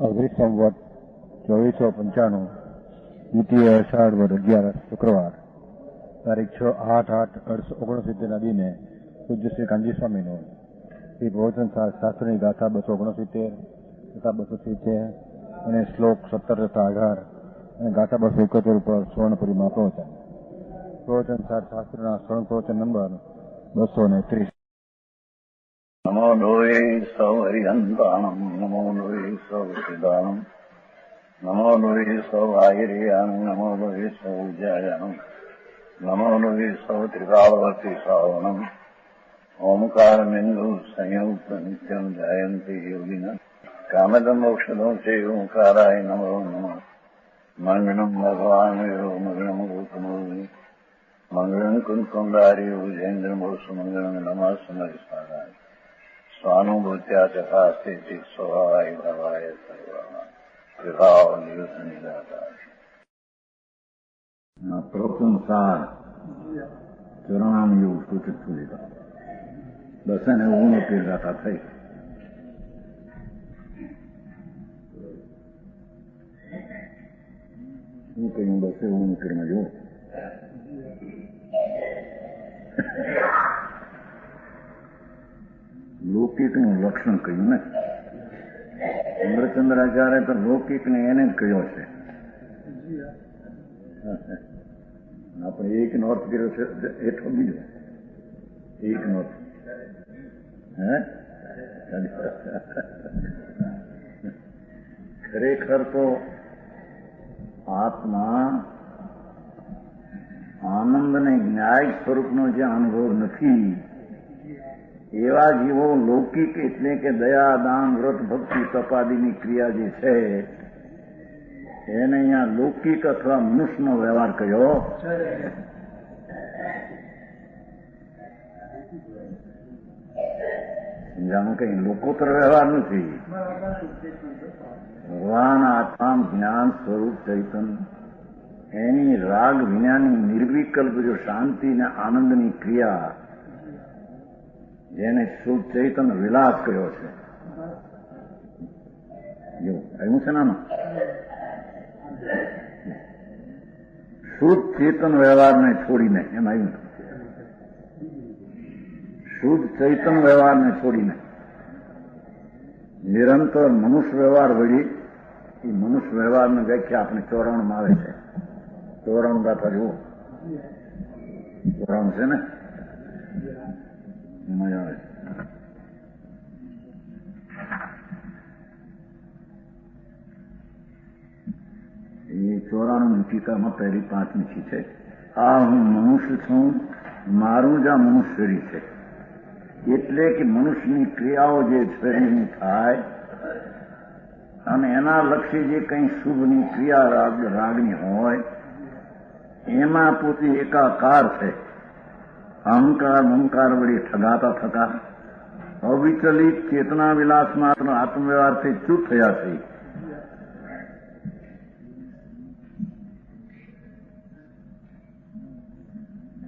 અઘરી સંવત 2495 દ્વિતીય અષાઢ વદ 11 શુક્રવાર તારીખ 6/8/1869 દિને પૂજ્ય શ્રી કાંજી સ્વામીનો શ્રી પ્રવચન શાસ્ત્રની ગાથા 269 તથા 270 અને શ્લોક 17 તથા 18 અને ગાથા 271 ઉપર સ્વર્ણપુરીમાં પ્રવચન શાસ્ત્રના સ્વર્ણ પ્રવચન નંબર 230. નમો લોહે સૌ હરિહંતાણમ નમો લોહે સૌ સિદ્ધાણમ નમો લોહે સૌ આયર્યાન નમો લોહે સૌ જયાનમ નમો લોહે સૌ ત્રિકાળવર્તી શ્રાવણમ ઓમકાર બિંદુ સંયુક્ત નિત્યમ જયંતી યોગિન કામદમ મોક્ષદો છે ઓંકારાય નમો નમઃ મંગળમ ભગવાન મંગળમ ગૌતમોની મંગળમ કુંકુંડારી વિજેન્દ્રમોષ મંગળમ નમઃ સમયસારાય સ્વાનુભૂત્યા ચકાસ્તે સ્વભાવાય ભાવાય સર્વા વિભાવ નિદાતા પ્રવચન સાર 94 સૂચિત સુવિધા 269 ગાથા થઈ. શું કહ્યું 269 જુઓ. લૌકિકનું લક્ષણ કહ્યું ને. ચંદ્રચંદ્રાચાર્ય તો લૌકિકને એને જ કહ્યો છે. આપણે એક નોર્થ કર્યો છે હેઠો બીજો એક નોર્થ. ખરેખર તો આત્મા આનંદને ન્યાય સ્વરૂપનો જે અનુભવ નથી એવા જીવો લૌકિક એટલે કે દયા દાન વ્રત ભક્તિ તપાદીની ક્રિયા જે છે એને અહીંયા લૌકિક અથવા મનુષ્યનો વ્યવહાર કયો. સમજાણું કઈ લોકોત્તર વ્યવહાર નથી. ભગવાન આત્મા જ્ઞાન સ્વરૂપ ચૈતન એની રાગ વિનાની નિર્વિકલ્પ જો શાંતિ ને આનંદની ક્રિયા જેને શુદ્ધ ચૈતન વિલાસ કર્યો છે. જો આવ્યું છે નાનું શુદ્ધ ચેતન વ્યવહારને છોડીને એમ આવ્યું. શુદ્ધ ચૈતન વ્યવહારને છોડીને નિરંતર મનુષ્ય વ્યવહાર વળી એ મનુષ્ય વ્યવહારની વ્યાખ્યા આપણે 94 આવે છે. 94 ગાથા જુઓ. 94 છે ને મજા આવે. એ 94 ટીકામાં પહેલી 5મી છે. આ હું મનુષ્ય છું, મારું જ આ મનુષ્ય શરીર છે. એટલે કે મનુષ્યની ક્રિયાઓ જે શરીરની થાય અને એના લક્ષી જે કંઈ શુભની ક્રિયા રાગની હોય એમાં પોતે એકાકાર છે. અહંકાર મમકાર વળી ઠગાતા થતા અવિચલિત ચેતના વિલાસ માત્ર આત્મવ્યવહારથી ચૂપ થયા છે.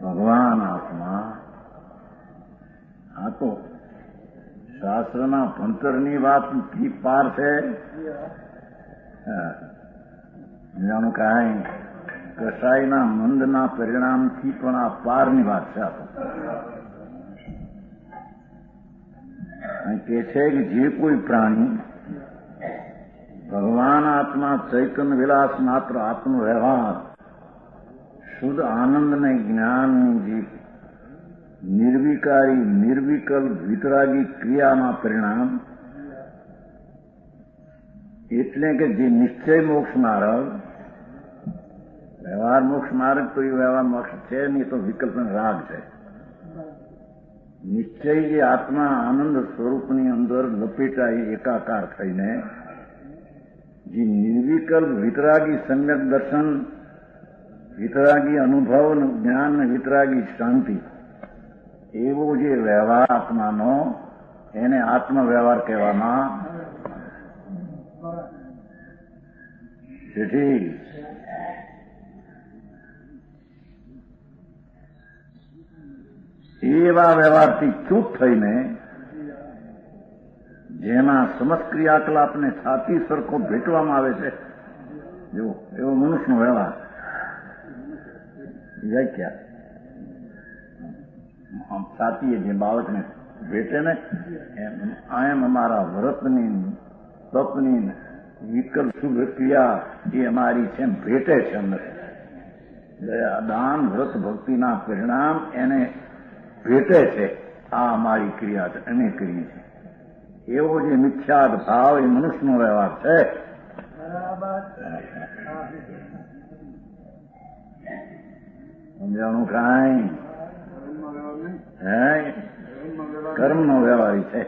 ભગવાન આત્મા આ તો શાસ્ત્રના ભણતરની વાતથી પાર છે. જાણું કાંઈ કસાયના મંદના પરિણામથી પણ આ પારની વાત છે. આ કે છે કે જે કોઈ પ્રાણી ભગવાન આત્મા ચૈતન વિલાસ માત્ર આત્મ વ્યવહાર શુદ્ધ આનંદ ને જ્ઞાનની જે નિર્વિકારી નિર્વિકલ્પ વિતરાગી ક્રિયામાં પરિણામ એટલે કે જે નિશ્ચય મોક્ષ માર્ગ વ્યવહાર મોક્ષ માર્ગ તો એ વ્યવહાર મોક્ષ છે નહીં, તો વિકલ્પ રાગ છે. નિશ્ચય જે આત્મા આનંદ સ્વરૂપની અંદર લપેટાઈ એકાકાર થઈને જે નિર્વિકલ્પ વિતરાગી સમ્યક દર્શન વિતરાગી અનુભવ જ્ઞાન વિતરાગી શાંતિ એવો જે વ્યવહાર આત્માનો એને આત્મ વ્યવહાર કહેવામાં. તેથી એવા વ્યવહારથી ચૂપ થઈને જેમાં સમસ્ત ક્રિયાકલાપને છાતી સરખો ભેટવામાં આવે છે, જો એવો મનુષ્યનો વ્યવહાર જાય ક્યાં? આમ છાતીએ જે બાળકને ભેટે ને એમ અમારા વ્રતની તપની વિકલ્પ શુભ ક્રિયા એ અમારી છે ભેટે છે અમને. દયા દાન વ્રત ભક્તિના પરિણામ એને ભેટે છે. આ અમારી ક્રિયા છે, અમે કરીએ છીએ. એવો જે મિથ્યાદ ભાવ એ મનુષ્યનો વ્યવહાર છે. સમજાણું કાંઈ? હે કર્મનો વ્યવહારી છે.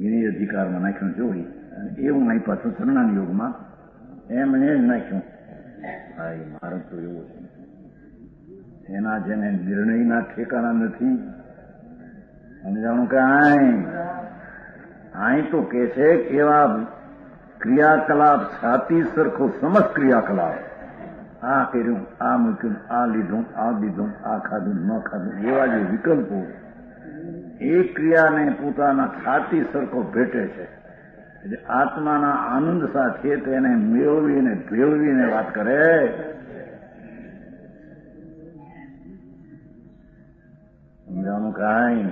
ગિરી અધિકારમાં નાખ્યું જોડી એવું નહીં પાછું શરણાન યોગમાં એમ એ જ નાખ્યું. હા એ મારે તો એવું છે એના જેને નિર્ણયના ઠેકાણા નથી. સમજાણું કે અહીં તો કે છે કે એવા ક્રિયાકલાપ છાતી સરખો સમસ્ત ક્રિયાકલાપ, આ કર્યું, આ મૂક્યું, આ લીધું, આ દીધું, આ ખાધું, ન ખાધું, એવા જે વિકલ્પો એ ક્રિયાને પોતાના છાતી સરખો ભેટે છે. એટલે આત્માના આનંદ સાથે તેને મેળવીને ભેળવીને વાત કરે. સમજાવવાનું કાંઈ?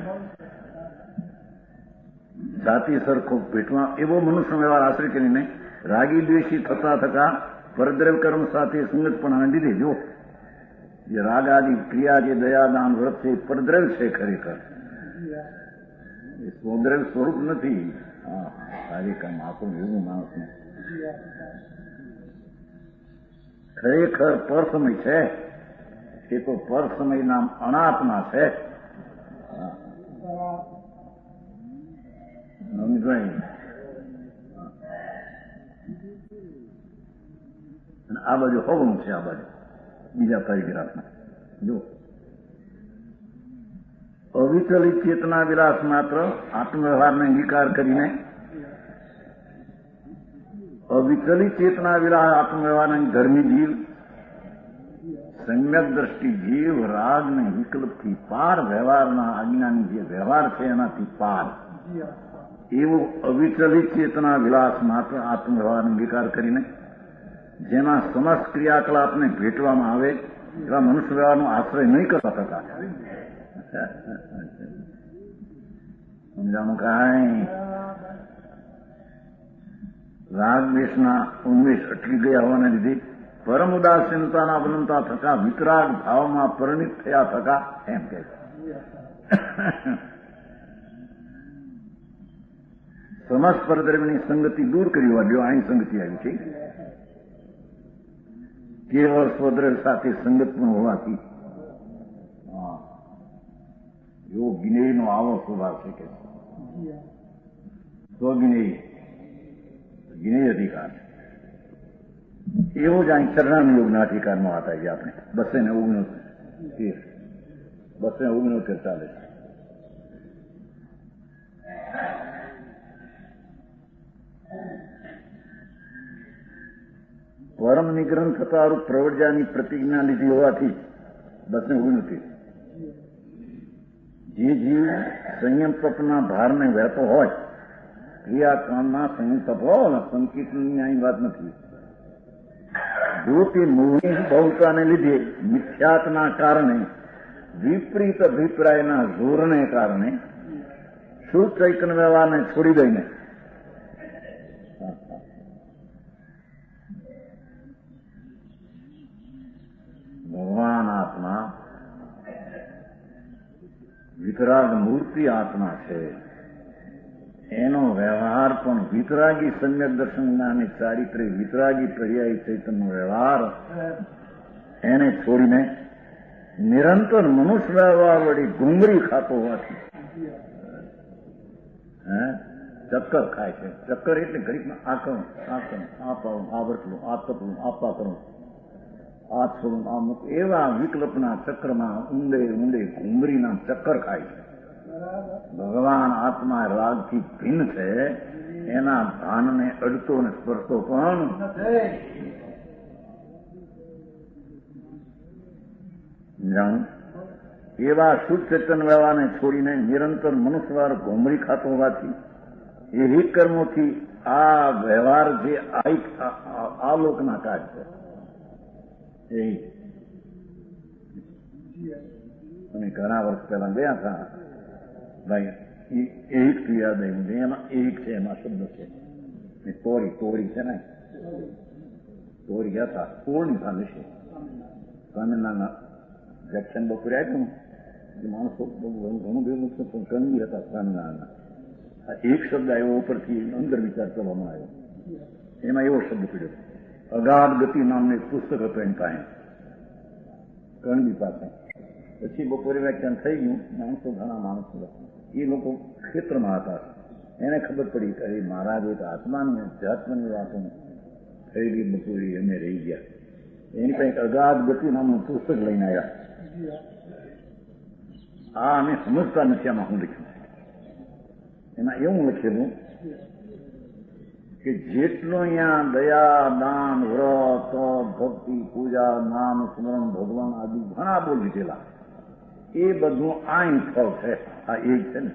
છાતી સરખો ભેટવા એવો મનુષ્ય વ્યવહાર આશ્રય કરીને રાગી દ્વેષી થતા થતા પરદ્રવ્ય કર્મ સાથે સંગતપણા લીધે જો જે રાગ આદિ ક્રિયા જે દયાદાન વ્રત છે એ પરદ્રવ્ય છે ખરેખર, એ સ્વદ્રવ્ય સ્વરૂપ નથી. હા કાર્યક્રમ આપણું એવું માણસને ખરેખર પરસમય છે. એ તો પરસમયના અનાત્મા છે. આ બાજુ હોવું છે, આ બાજુ બીજા પેરેગ્રાફમાં જો અવિચલિત ચેતના વિલાસ માત્ર આત્મવ્યવહારને અંગીકાર કરીને અવિચલિત ચેતના વિલાસ આત્મવ્યવહારના ધર્મી જીવ સમ્યક દ્રષ્ટિ જીવ રાગ ને વિકલ્પથી પાર વ્યવહારના આજ્ઞાની જે વ્યવહાર છે એનાથી પાર એવો અવિચલિત ચેતના વિલાસ માત્ર આત્મવ્યવહાર અંગીકાર કરીને જેમાં સમસ્ત ક્રિયાકલાપને ભેટવામાં આવે એવા મનુષ્ય વ્યવહારનો આશ્રય નહીં કરતા થતા. સમજાણું કાંઈ? રાગ દ્વેષના ઉન્મેષ અટકી ગયા હોવાને લીધે પરમ ઉદાસીનતાના અવલંબતા થતા વિતરાગ ભાવમાં પરિણિત થયા થતા એમ કે સમસ્ત પરદ્રવ્યની સંગતિ દૂર કરી વાળ્યો. અહીં સંગતિ આવી છે કેવળ સ્વદ્રવ્ય સાથે સંગત પણ હોવાથી એવો જ્ઞેયનો આવો સ્વભાવ છે કે સ્વજ્ઞેય જ્ઞેય અધિકાર એવો જ અહીં શરણાન યોગના અધિકારમાં વાત આવી આપણે 269 ચાલે છે. પરમ નિગ્રહ થતા પ્રવર્જાની પ્રતિજ્ઞા લીધી હોવાથી 269 જે જીવ સંયમ તપના ભારને વહેતો હોય, ક્રિયાકાંડમાં સંયમ તપ હોય, સંકીર્તનની અહીં વાત નથી. જો તે મોહની બહુતાને લીધે મિથ્યાત્વના કારણે વિપરીત અભિપ્રાયના જોરને કારણે શુદ્ધ ચૈતન્ય વ્યવહારને છોડી દઈને ભગવાન આત્મા વિતરાગ મૂર્તિ આત્મા છે. એનો વ્યવહાર પણ વિતરાગી સમ્યક દર્શન અને ચારિત્ર્ય વિતરાગી પર્યાયી ચૈતન્ય વ્યવહાર એને છોડીને નિરંતર મનુષ્ય વ્યવહાર વળી ઘુંગરી ખાતો હોવાથી ચક્કર ખાય છે. ચક્કર એટલે ઘડીકમાં આ કરું, આ પાવું, આ વર્તલું, આ તપલું, આપા કરું, આ છોડું, આ મૂકું, એવા વિકલ્પના ચક્રમાં ઊંડે ઊંડે ઘુંગરીના ચક્કર ખાય છે. ભગવાન આત્મા રાગથી ભિન્ન છે. એના ભાનને અડતો અને સ્પર્શતો પણ જાણું એવા શુદ્ધ ચેતન વ્યવહારને છોડીને નિરંતર મનુષ્યવાર ઘોંઘરી ખાતો હોવાથી એ કર્મોથી આ વ્યવહાર જે આ લોકના કાજ છે એ અમે ઘણા વર્ષ પહેલા ગયા હતા ભાઈ એક ક્રિયાદય એમાં એક છે એમાં શબ્દ છે તોરી છે ને તોરી ગયા હતા પૂર્ણિમા વિશે સ્વામિનારાયણ વ્યાખ્યાન બપોરે આપ્યું ને માણસો ઘણું ભેગું છે પણ કંદી હતા સ્વામિનારાયણ એક શબ્દ આવ્યો ઉપરથી અંદર વિચાર કરવામાં આવ્યો એમાં એવો શબ્દ પડ્યો અગાધ ગતિ નામનું એક પુસ્તક હતું એની પાસે કણબી પાસે પછી બપોરે વ્યાખ્યાન થઈ ગયું માણસો ઘણા માણસો એ લોકો ક્ષેત્રમાં હતા એને ખબર પડી કે મહારાજ એક આત્માની અધ્યાત્મની વાતો થઈ ગઈ બપોરે અમે રહી ગયા એની પાસે અગાધ ગતિ નામનું પુસ્તક લઈને આવ્યા આ અમે સમજતા નથી આમાં હું લખ્યું એમાં એવું લખેલું કે જેટલો અહીંયા દયા દાન વ્રત ભક્તિ પૂજા નામ સ્મરણ ભગવાન આદિ ઘણા બહુ લીધેલા એ બધું આઈ ફળ છે આ એક છે ને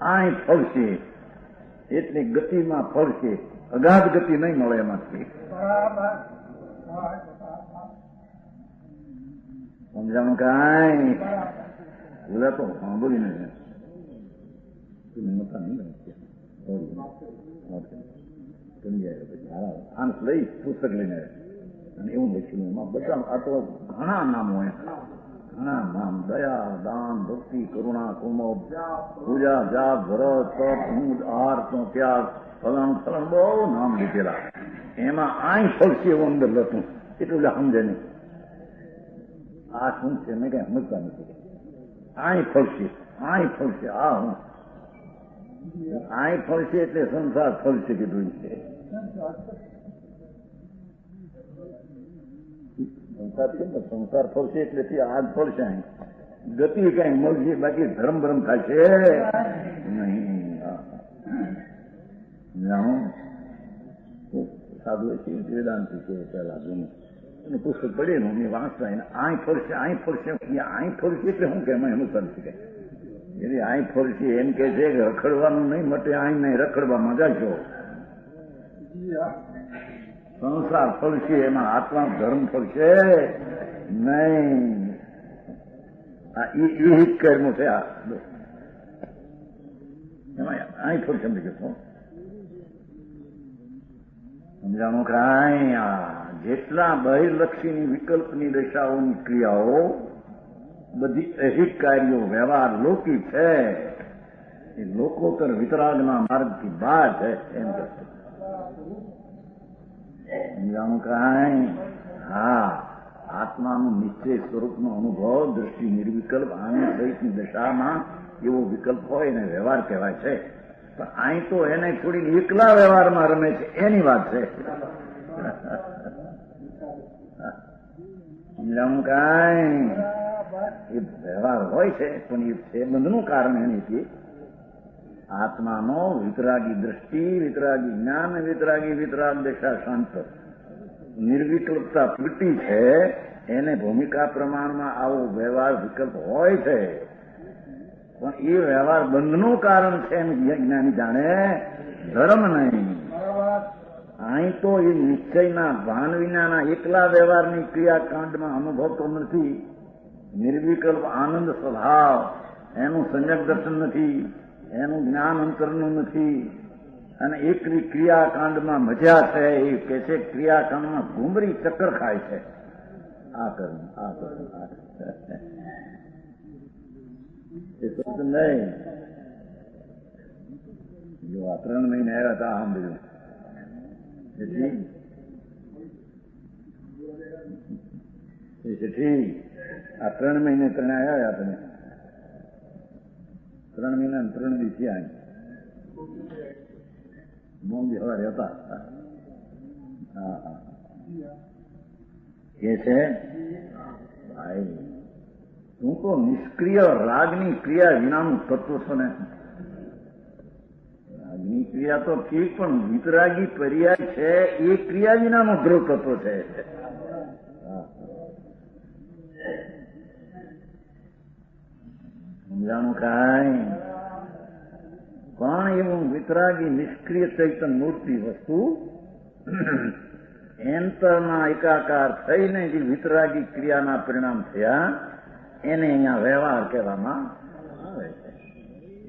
આઈ ફળ છે એટલે ગતિમાં ફળ છે અગાધ ગતિ નહીં મળે એમાંથી સમજાણું કાંઈ બોલા તો સાંભળીને આનસ લઈ પુસ્તક લઈને અને એવું લખ્યું એમાં બધા આ તો ઘણા નામો ઘણા નામ દયા દાન ભક્તિ કરુણા કુમોદ પૂજા જાપ વ્રત તપ ઊંઘ આહાર ત્યાગ ફલાણું ફલાણું બહુ નામ લીધેલા એમાં આઈ ફળશે એવું અંદર લખું એટલું સમજે નહીં આ શું છે મેં કઈ સમજતા નથી આઈ ફળશે આ હું આઈ ફળશે એટલે સંસાર ફળશે કીધું છે સંસાર ફળશે એટલે આજ ફળશે ગતિ કઈ મળશે બાકી ધર્મ ભ્રમ થશે નહીં સાધુ વેદાંતિ છે પેલા જૂનું એનું પુસ્તક પડેલું મેં વાંચતા એને આઈ ફળશે એટલે હું કે એમાં એનું સમજી ગઈ એટલે આઈ ફળશે એમ કે છે કે રખડવાનું નહીં મટે આઈ નહીં રખડવામાં જાજો સંસાર ફળશે એમાં આત્મા ધર્મ ફળશે નહીં આ એ હિત કર્મ છે આ એમાં આઈ ફળશે એમ કહેતો સમજાણું કાંઈ આ જેટલા બહિર્લક્ષીની વિકલ્પની દશાઓની ક્રિયાઓ બધી અહિત કાર્યો વ્યવહાર લોકી છે એ લોકોત્તર વિતરાગના માર્ગથી બહાર છે એમ કહે સમજાણું કાંઈ હા આત્માનું નિશ્ચય સ્વરૂપનો અનુભવ દ્રષ્ટિ નિર્વિકલ્પ આનંદ સહિતની દશામાં એવો વિકલ્પ હોય એને વ્યવહાર કહેવાય છે પણ અહીં તો એને થોડી એકલા વ્યવહારમાં રમે છે એની વાત છે સમજાણું કાંઈ એ વ્યવહાર હોય છે પણ એ બંધનું કારણ એની આત્માનો વિતરાગી દ્રષ્ટિ વિતરાગી જ્ઞાન વિતરાગ દશા શાંત નિર્વિકલ્પતા તૂટી છે એને ભૂમિકા પ્રમાણમાં આવો વ્યવહાર વિકલ્પ હોય છે પણ એ વ્યવહાર બંધનું કારણ છે એમ જ્ઞાની જાણે ધર્મ નહીં અહીં તો એ નિશ્ચયના ભાન વિનાના એકલા વ્યવહારની ક્રિયાકાંડમાં અનુભવતો નથી નિર્વિકલ્પ આનંદ સ્વભાવ એનું સંયક દર્શન નથી એનું જ્ઞાન અંતરનું નથી અને એક ક્રિયાકાંડમાં મજા છે એ કે છે ક્રિયાકાંડમાં ઘુમરી ચક્કર ખાય છે આ કર્મ એ શબ્દ નહીં જો આ 3 મહિને આવ્યા હતા સાંભળ્યું ઠીક આ 3 મહિને 3 આવ્યા આપણે 3 મહિના 3 દિવસ થયા મોંઘી સવારે હતા કે છે ભાઈ હું તો નિષ્ક્રિય રાગની ક્રિયા વિનાનું તત્વ છું ને રાગની ક્રિયા તો ઠીક પણ વિતરાગી પર્યાય છે એ ક્રિયા વિનાનું ધ્રુવ તત્વ છે સમજાણું કાંઈ? પણ એવું વિતરાગી નિષ્ક્રિય ચૈતન મૂર્તિ વસ્તુ એંતરના એકાકાર થઈને જે વિતરાગી ક્રિયાના પરિણામ થયા એને અહીંયા વ્યવહાર કહેવામાં આવે છે.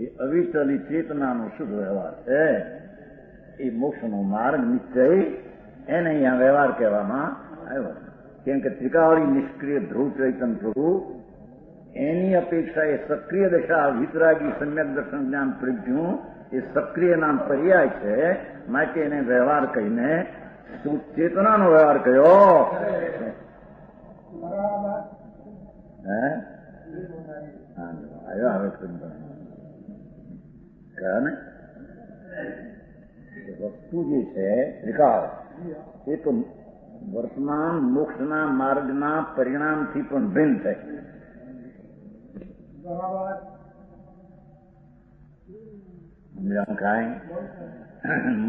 એ અવિચલી ચેતનાનો શુદ્ધ વ્યવહાર છે. એ મોક્ષનો માર્ગ નિશ્ચય એને અહીંયા વ્યવહાર કહેવામાં આવ્યો. કેમ કે ત્રિકાળી નિષ્ક્રિય ધ્રુવ ચૈતન પ્રભુ એની અપેક્ષા એ સક્રિય દશા વિતરાગી સમ્યક દર્શન જ્ઞાન પ્રજ્ઞું એ સક્રિય નામ પર્યાય છે. માટે એને વ્યવહાર કહીને ચેતનાનો વ્યવહાર કયો આવ્યો આવે ને વસ્તુ જે છે ત્રિકાળ એ તો વર્તમાન મોક્ષના માર્ગના પરિણામથી પણ ભિન્ન છે.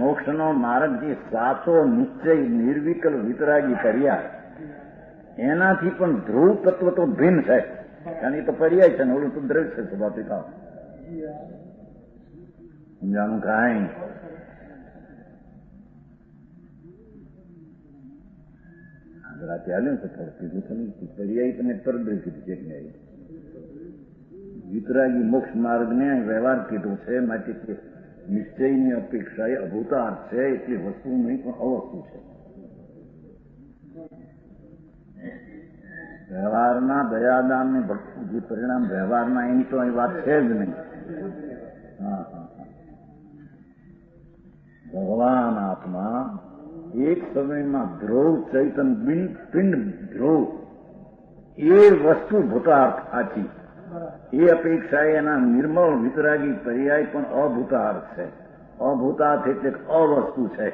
મોક્ષનો માર્ગ જે સાચો નિશ્ચય નિર્વિકલ્પ વિતરાગી પર્યાય એનાથી પણ ધ્રુવ તત્વ તો ભિન્ન છે. કારણ એ તો પર્યાય છે ને ઓલું તો દ્રવ્ય છે સ્વભાવિકા. સમજાણું કાંઈ? રાતે હાલ્યું છે કીધું તમે પર્યાય તમે પરદ્રવ્ય કીધું છે કે વિતરાગી મોક્ષ માર્ગને વ્યવહાર કીધું છે. માટે નિશ્ચયની અપેક્ષા એ અભૂતાર્થ છે. એટલી વસ્તુ નહીં પણ અવસ્તુ છે. વ્યવહારના દયાદાન ને ભક્તિ જે પરિણામ વ્યવહારના એની તો અહીં વાત છે જ નહીં. ભગવાન આત્મા એક સમયમાં ધ્રુવ ચૈતન પિંડ ધ્રુવ એ વસ્તુ ભૂતાર્થ સાચી. એ અપેક્ષા એના નિર્મળ વિતરાગી પર્યાય પણ અભૂતાર્થ છે. અભૂતાર્થ એટલે અવસ્તુ છે.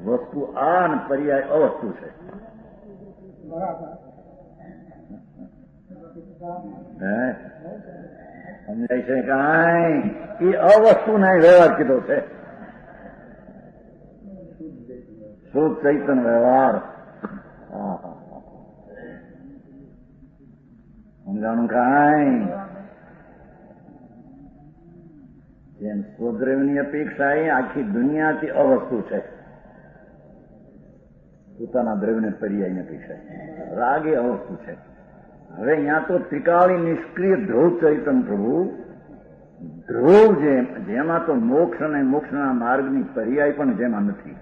વસ્તુ આ અને પર્યાય અવસ્તુ છે. સમજાય છે કાંઈ? એ અવસ્તુને વ્યવહાર કીધો છે. શુદ્ધ ચૈતન વ્યવહાર. સમજાણું કાંઈ? જેમ સ્વદ્રવ્યની અપેક્ષા એ આખી દુનિયાથી અવસ્તુ છે. પોતાના દ્રવ્યને પર્યાયની અપેક્ષા રાગ એ અવસ્તુ છે. હવે અહીંયા તો ત્રિકાળી નિષ્ક્રિય ધ્રુવ ચૈતન પ્રભુ ધ્રુવ જેમાં તો મોક્ષ અને મોક્ષના માર્ગની પર્યાય પણ જેમાં નથી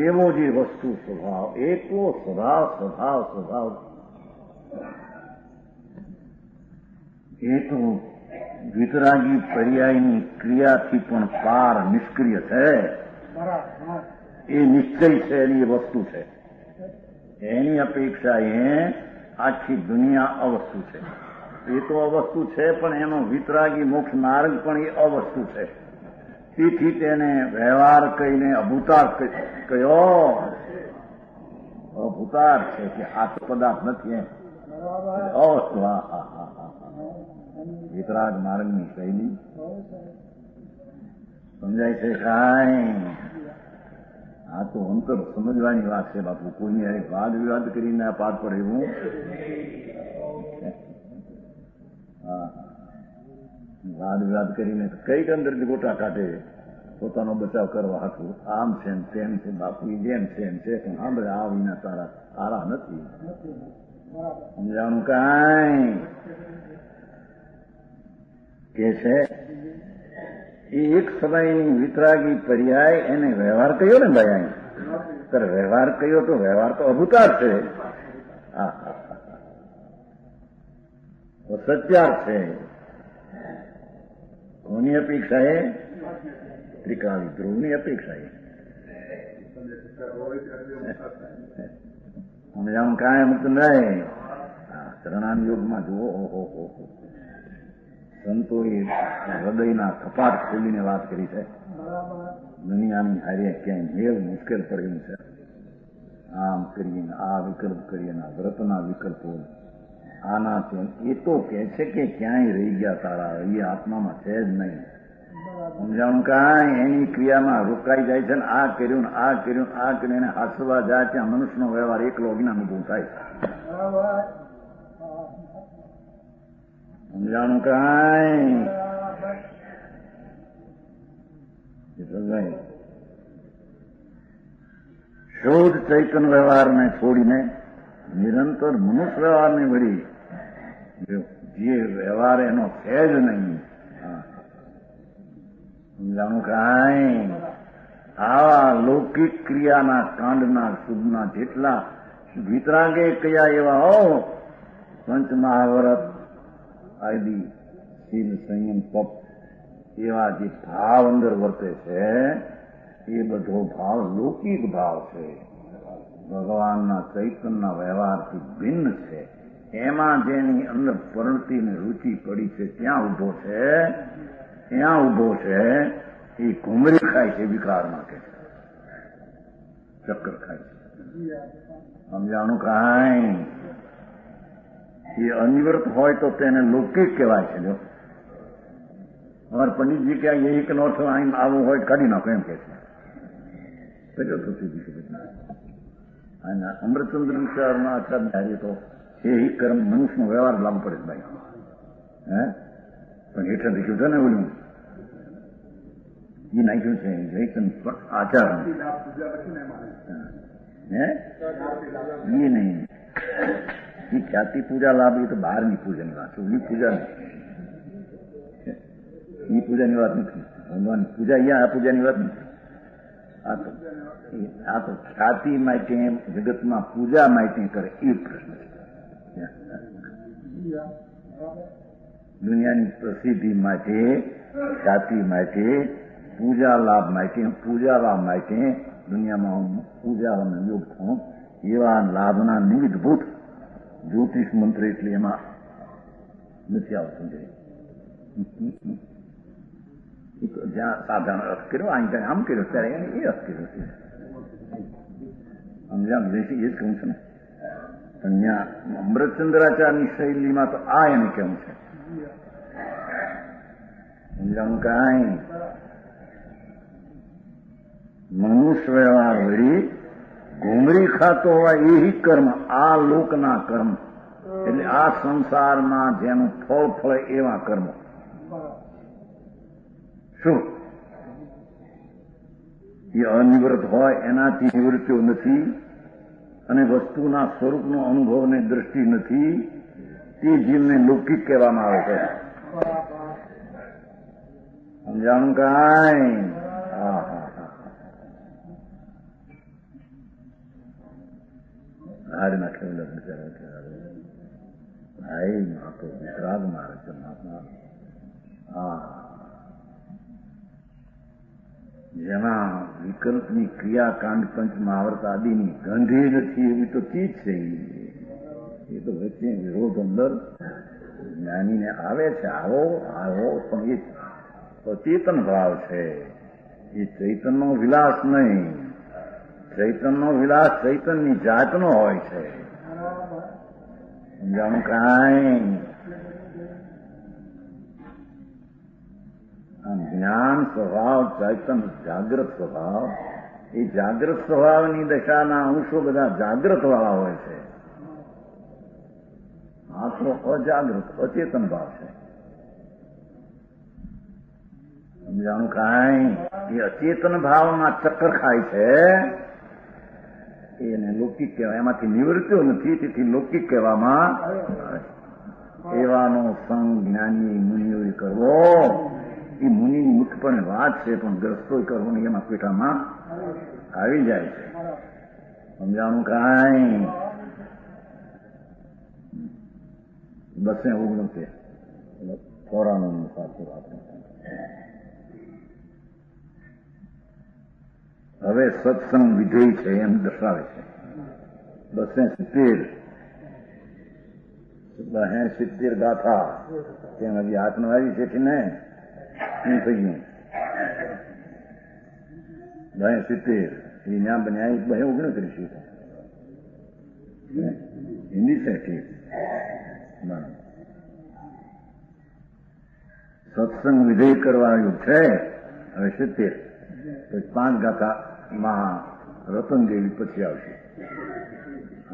એવો જે વસ્તુ સ્વભાવ એકલો સ્વભાવ એ તો વિતરાગી પર્યાયની ક્રિયાથી પણ પાર નિષ્ક્રિય છે. એ નિશ્ચય છે. એની વસ્તુ છે. એની અપેક્ષા એ આખી દુનિયા અવસ્તુ છે. એ તો અવસ્તુ છે પણ એનો વિતરાગી મોક્ષ માર્ગ પણ એ અવસ્તુ છે. તેથી તેને વ્યવહાર કહીને અભૂતાર્થ કયો અભૂતાર્થ છે કે આ તો પદાર્થ નથી એમ અવસ્તુ. વિતરાગ માર્ગની શૈલી સમજાય છે કાંઈ? આ તો અંતર સમજવાની વાત છે બાપુ. કોઈની અરે વાદ વિવાદ કરીને આ પાઠ પર એવું વાદ વિવાદ કરીને કઈક અંદરથી ગોટા કાઢે પોતાનો બચાવ કરવા હાથું. આમ છે ને તેમ છે બાપુ જેમ છે એમ છે પણ આ બધા આ વિના તારા નથી. સમજાણું કાંઈ? કે છે એ એક સમયની વિતરાગી પર્યાય એને વ્યવહાર કયો ને ભાઈ અહીં સર વ્યવહાર કયો તો વ્યવહાર તો અભૂતાર છે. સત્યાર્થ છે. કોની અપેક્ષા એ ત્રિકાળી ધ્રુવની અપેક્ષા એ સમજાવું કાંઈ અમુક નહીં. શરણાન યોગમાં જુઓ ઓહો સંતોએ હૃદયના કપાટ ખોલીને વાત કરી છે. દુનિયાની હારે ક્યાંય મેળ મુશ્કેલ પડેલું છે. આમ કરીને આ વિકલ્પ કરીએ વ્રતના વિકલ્પો આના એ તો કે છે કે ક્યાંય રહી ગયા તારા એ આત્મામાં છે જ નહીં. સમજાણું કાંઈ? એની ક્રિયામાં રોકાઈ જાય છે ને આ કર્યું એને હાસવા જાય ત્યાં મનુષ્યનો વ્યવહાર એકલો અજ્ઞાન ઉભું થાય. સમજાણું કાંઈ શુદ્ધ ચૈતન્ય વ્યવહારને છોડીને નિરંતર મનુષ્ય વ્યવહારને વળી જે વ્યવહાર એનો છે જ નહીં. સમજાણું કાંઈ આવા લૌકિક ક્રિયાના કાંડના શુભના જેટલા વિતરાગે કયા એવા હો પંચ મહાવ્રત આદિ શીલ સંયમ તપ એવા જે ભાવ અંદર વર્તે છે એ બધો ભાવ લૌકિક ભાવ છે, ભગવાનના ચૈતન્યના વ્યવહારથી ભિન્ન છે. એમાં જેની અંદર પરણતીને રુચિ પડી છે ત્યાં ઉભો છે એ ઘુમરી ખાય છે, વિકાર માટે ચક્કર ખાય છે. સમજાણું કાંઈ એ અનિવૃત્ત હોય તો તેને લૌકિક કહેવાય છે. જો અમારા પંડિતજી ક્યાં એક નો અર્થ અહીં આવું હોય કાઢી નાખો એમ કે છે. અમૃતચંદ્ર વિચારના આચાર્ય તો એ કર્મ મનુષ્યનો વ્યવહાર લાવવો પડે ભાઈ. પણ હેઠળ લખ્યું છે ને ઓલું એ નાખ્યું છે જૈતન આચાર એ નહીં એ ખ્યાતિ પૂજા લાભ એ તો બહારની પૂજાની વાત છે, ઓલી પૂજા નહીં. એ પૂજાની વાત નથી. ભગવાન પૂજા અહીંયા આ પૂજાની વાત નથી. આ તો ખ્યાતિ માટે જગતમાં પૂજા માટે કરે એ પ્રશ્ન છે. દુનિયાની પ્રસિદ્ધિ માટે, ખ્યાતિ માટે, પૂજા લાભ માટે દુનિયામાં પૂજાનો યોગ થયો એવા લાભના નિમિત્તભૂત જ્યોતિષ મંત્ર એટલે એમાં નથી આવતું. જ્યાં સાધારણ અર્થ કર્યો અહીં આમ કર્યો ત્યારે એને એ અર્થ કર્યો છે. સમજ્યા વિદેશી એ જ કહું છું ને. પણ ત્યાં અમૃતચંદ્રાચાર્યની શૈલીમાં તો આ એને કેવું છે. સમજાવું કાંઈ મનુષ્ય વ્યવહાર વળી ઘુમરી ખાતો હોય એ કર્મ, આ લોકના કર્મ એટલે આ સંસારમાં જેનું ફળ ફળે એવા કર્મો. શું એ અનિવૃત્ત હોય એનાથી નિવૃત્તિઓ નથી અને વસ્તુના સ્વરૂપનો અનુભવને દ્રષ્ટિ નથી, તે જીવને લૌકિક કહેવામાં આવે છે. સમજાણું કાંઈ હાડ નાખેલો ભાઈ માં તો વિતરાગ મારે છે. જેમાં વિકલ્પની ક્રિયાકાંડ પંચ મહાવર્ત આદિની ગંધી નથી એવી તો ચીજ છે. એ તો વચ્ચે વિરોધ અંદર જ્ઞાનીને આવે છે, આવો પણ એ અચેતન ભાવ છે. એ ચૈતનનો વિલાસ નહીં. ચૈતનનો વિલાસ ચૈતનની જાતનો હોય છે. સમજાણું કાંઈ જ્ઞાન સ્વભાવ ચૈતન જાગ્રત સ્વભાવ, એ જાગ્રત સ્વભાવની દશાના અંશો બધા જાગ્રત વાળા હોય છે. આ તો અજાગ્રત અચેતન ભાવ છે. સમજાણું કાંઈ એ અચેતન ભાવમાં ચક્કર ખાય છે એને લૌકિક કહેવાય. એમાંથી નિવૃત્તિઓ નથી તેથી લૌકિક કહેવામાં એવાનો સંગ જ્ઞાની મુનિઓએ કરવો એ મુનિની મુખપણે વાત છે, પણ ગ્રસ્તો કરવાની એમાં પેટામાં આવી જાય છે. સમજાણું કાંઈ 269 ચોરાણું સાથે વાત. હવે સત્સંગ વિધેય છે એમ દર્શાવે છે. 270 ગાથા તેમ હજી હાથમાં આવી છે કે ને શું થઈ ગયું 270 એ ત્યાં બન્યા 269 છે. હિન્દી છે ઠીક. સત્સંગ વિધેય કરવાનું છે. હવે 70 તો 5 ગાથામાં રતનદેવી પછી આવશે.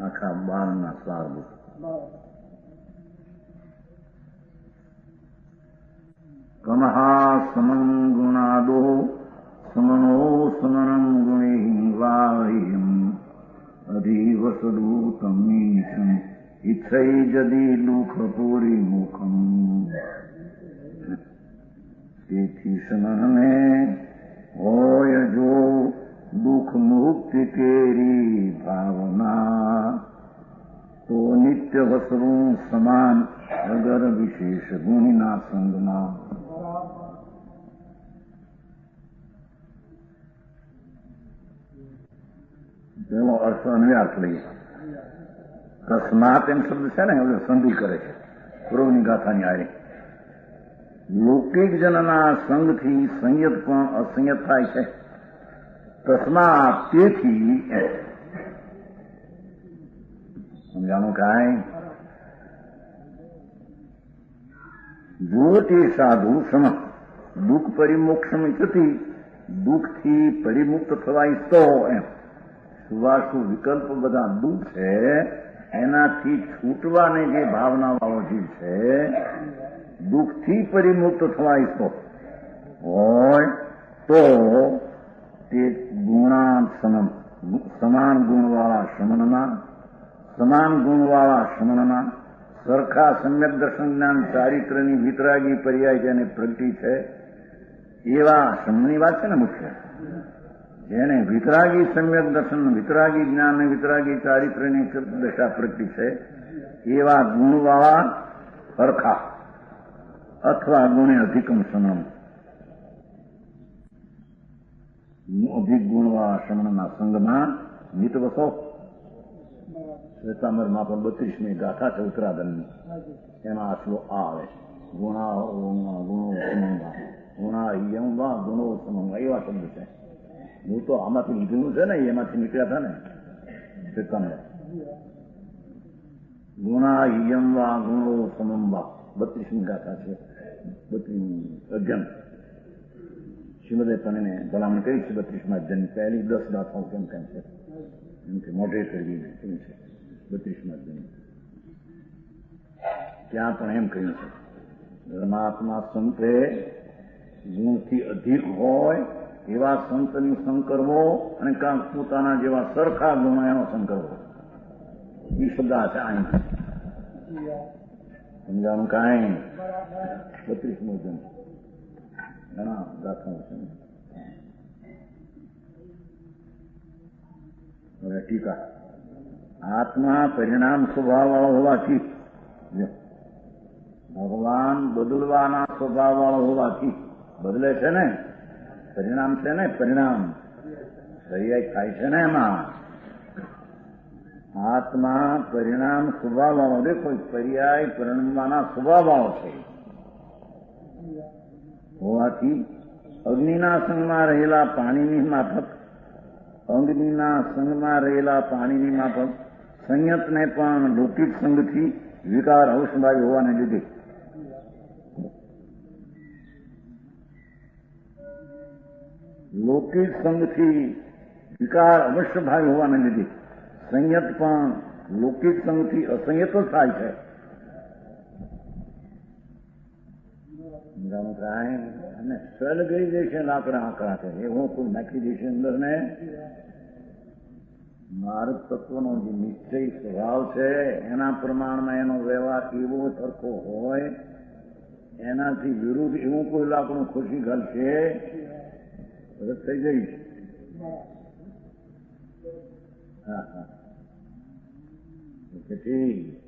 આખા 12 સારભૂત તમહા સમં ગુણાદો સમનો સમનમ ગુણિ વાહ્યમ અધિવસદૂતમ નીચમ ઇચ્છૈ જદી દુઃખપુરી મુખમ. તેથી સમનને હોય જો દુઃખ મુક્તિ કેરી ભાવના તો નિત્ય વસવું સમાન અગર વિશેષ ગુણના સંગમાં. તેનો અર્થ અન્વયાર્થ લઈએ. તસ્માત એમ શબ્દ છે ને હવે સંધિ કરે છે પૂર્વની ગાથાની આરે. લૌકિક જનના સંગથી સંયત પણ અસંયત થાય છે. તસ્માત તેથી સમજાણું કાંઈ જો તે સાધુ સમ દુઃખ પરિમોક્ષમ ઇચ્છતી દુઃખથી પરિમુક્ત થવા ઈચ્છતો એમ સુવાસુ વિકલ્પ બધા દુઃખ છે એનાથી છૂટવાને જે ભાવના વાળો જીવ છે દુઃખથી પરિમુક્ત થવા ઈચ્છતો હોય તો તે સમાન ગુણવાળા શમનના સરખા સમ્યક દર્શન જ્ઞાન ચારિત્રની વિતરાગી પર્યાય જેને પ્રગટી છે એવા શમની વાત છે ને મુખ્ય. જેને વિતરાગી સમ્યક દર્શન વિતરાગી જ્ઞાન અને વિતરાગી ચારિત્રની દશા પ્રગટી છે એવા ગુણવાળા સરખા અથવા ગુણે અધિકમ શમન અધિક ગુણવાળા શમનના સંગમાં નિત વસો. શ્વેતાંબરમાં પણ 32મી ગાથા છે ઉત્તરાધનની. એમાં આટલો આ આવે ગુણા યમ વા ગુણો સમંગા એવા શબ્દ છે. હું તો આમાંથી લીધેલું છે ને એમાંથી નીકળ્યા હતા ને શ્વેતાંબર. ગુણા યમ વા ગુણો સમંબા 32મી ગાથા છે. 32 અધ્યયન શ્રીમદે પણ એને ભલામણ કરી છે. 32મા અધ્યયન પહેલી 10 ગાથાઓ કેમ છે એમ કે મોઢે કરવી છે 32મા અધ્યયન. ત્યાં પણ એમ કહ્યું છે ધર્માત્મા સંતે ગુણથી અધિક હોય એવા સંતની સંગ કરવો અને કાંક પોતાના જેવા સરખા ગુણો એનો સંગ કરવો. એ શબ્દ છે અહીં સમજાવવાનું કાંઈ 32મું અધ્યયન ઘણા ગાથાઓ છે. હવે ટીકા આત્મા પરિણામ સ્વભાવ વાળો હોવાથી ભગવાન બદલવાના સ્વભાવ વાળો હોવાથી બદલે છે ને પરિણામ છે ને પરિણામ પર્યાય થાય છે ને એમાં આત્મા પરિણામ સ્વભાવ વાળો દેખો પર્યાય પરિણમવાના સ્વભાવ વાળો છે હોવાથી અગ્નિના સંગમાં રહેલા પાણીની માફક અગ્નિના સંગમાં રહેલા પાણીની માફક સંયતને પણ લૌકિક સંગથી વિકાર અવશ્યભાવી હોવાને લીધે લૌકિક સંગથી વિકાર અવશ્યભાવી હોવાને લીધે સંયત પણ લૌકિક સંગથી અસંયત થાય છે. અને સલ ગઈ જશે લાકડા આંકડા છે એવું કોઈ નાખી દેશે અંદર ને માર્ગ તત્વનો જે નિશ્ચય સ્વભાવ છે એના પ્રમાણમાં એનો વ્યવહાર એવો સરખો હોય એનાથી વિરુદ્ધ એવું કોઈ લાકડું ખુશી ઘાલશે રદ થઈ જઈશ. હા હા ઠીક.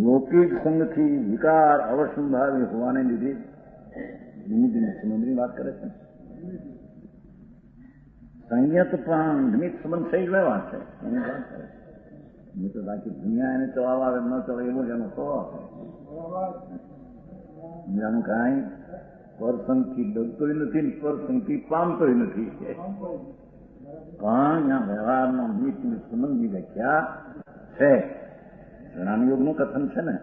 લૌકિક સંગથી વિકાર અવસંભાવી હોવાને લીધે નિમિત્ત સંબંધની વાત કરે છે. સંયત પણ નિમિત્ત સંબંધ થઈ ગયેલા છે એની વાત કરે છે. નહીં તો બાકી દુનિયા એને ચલાવવા આવે ન ચલાવે એવો જ એનો સ્વભાવ છે. જાણું કાંઈ પરસંગથી ડરતોય નથી ને પરસંગથી પામતોય નથી પણ અહીંયા વ્યવહારનો નિમિત્ત સંબંધની વ્યાખ્યા છે. જ્ઞાનયોગનું કથન છે ને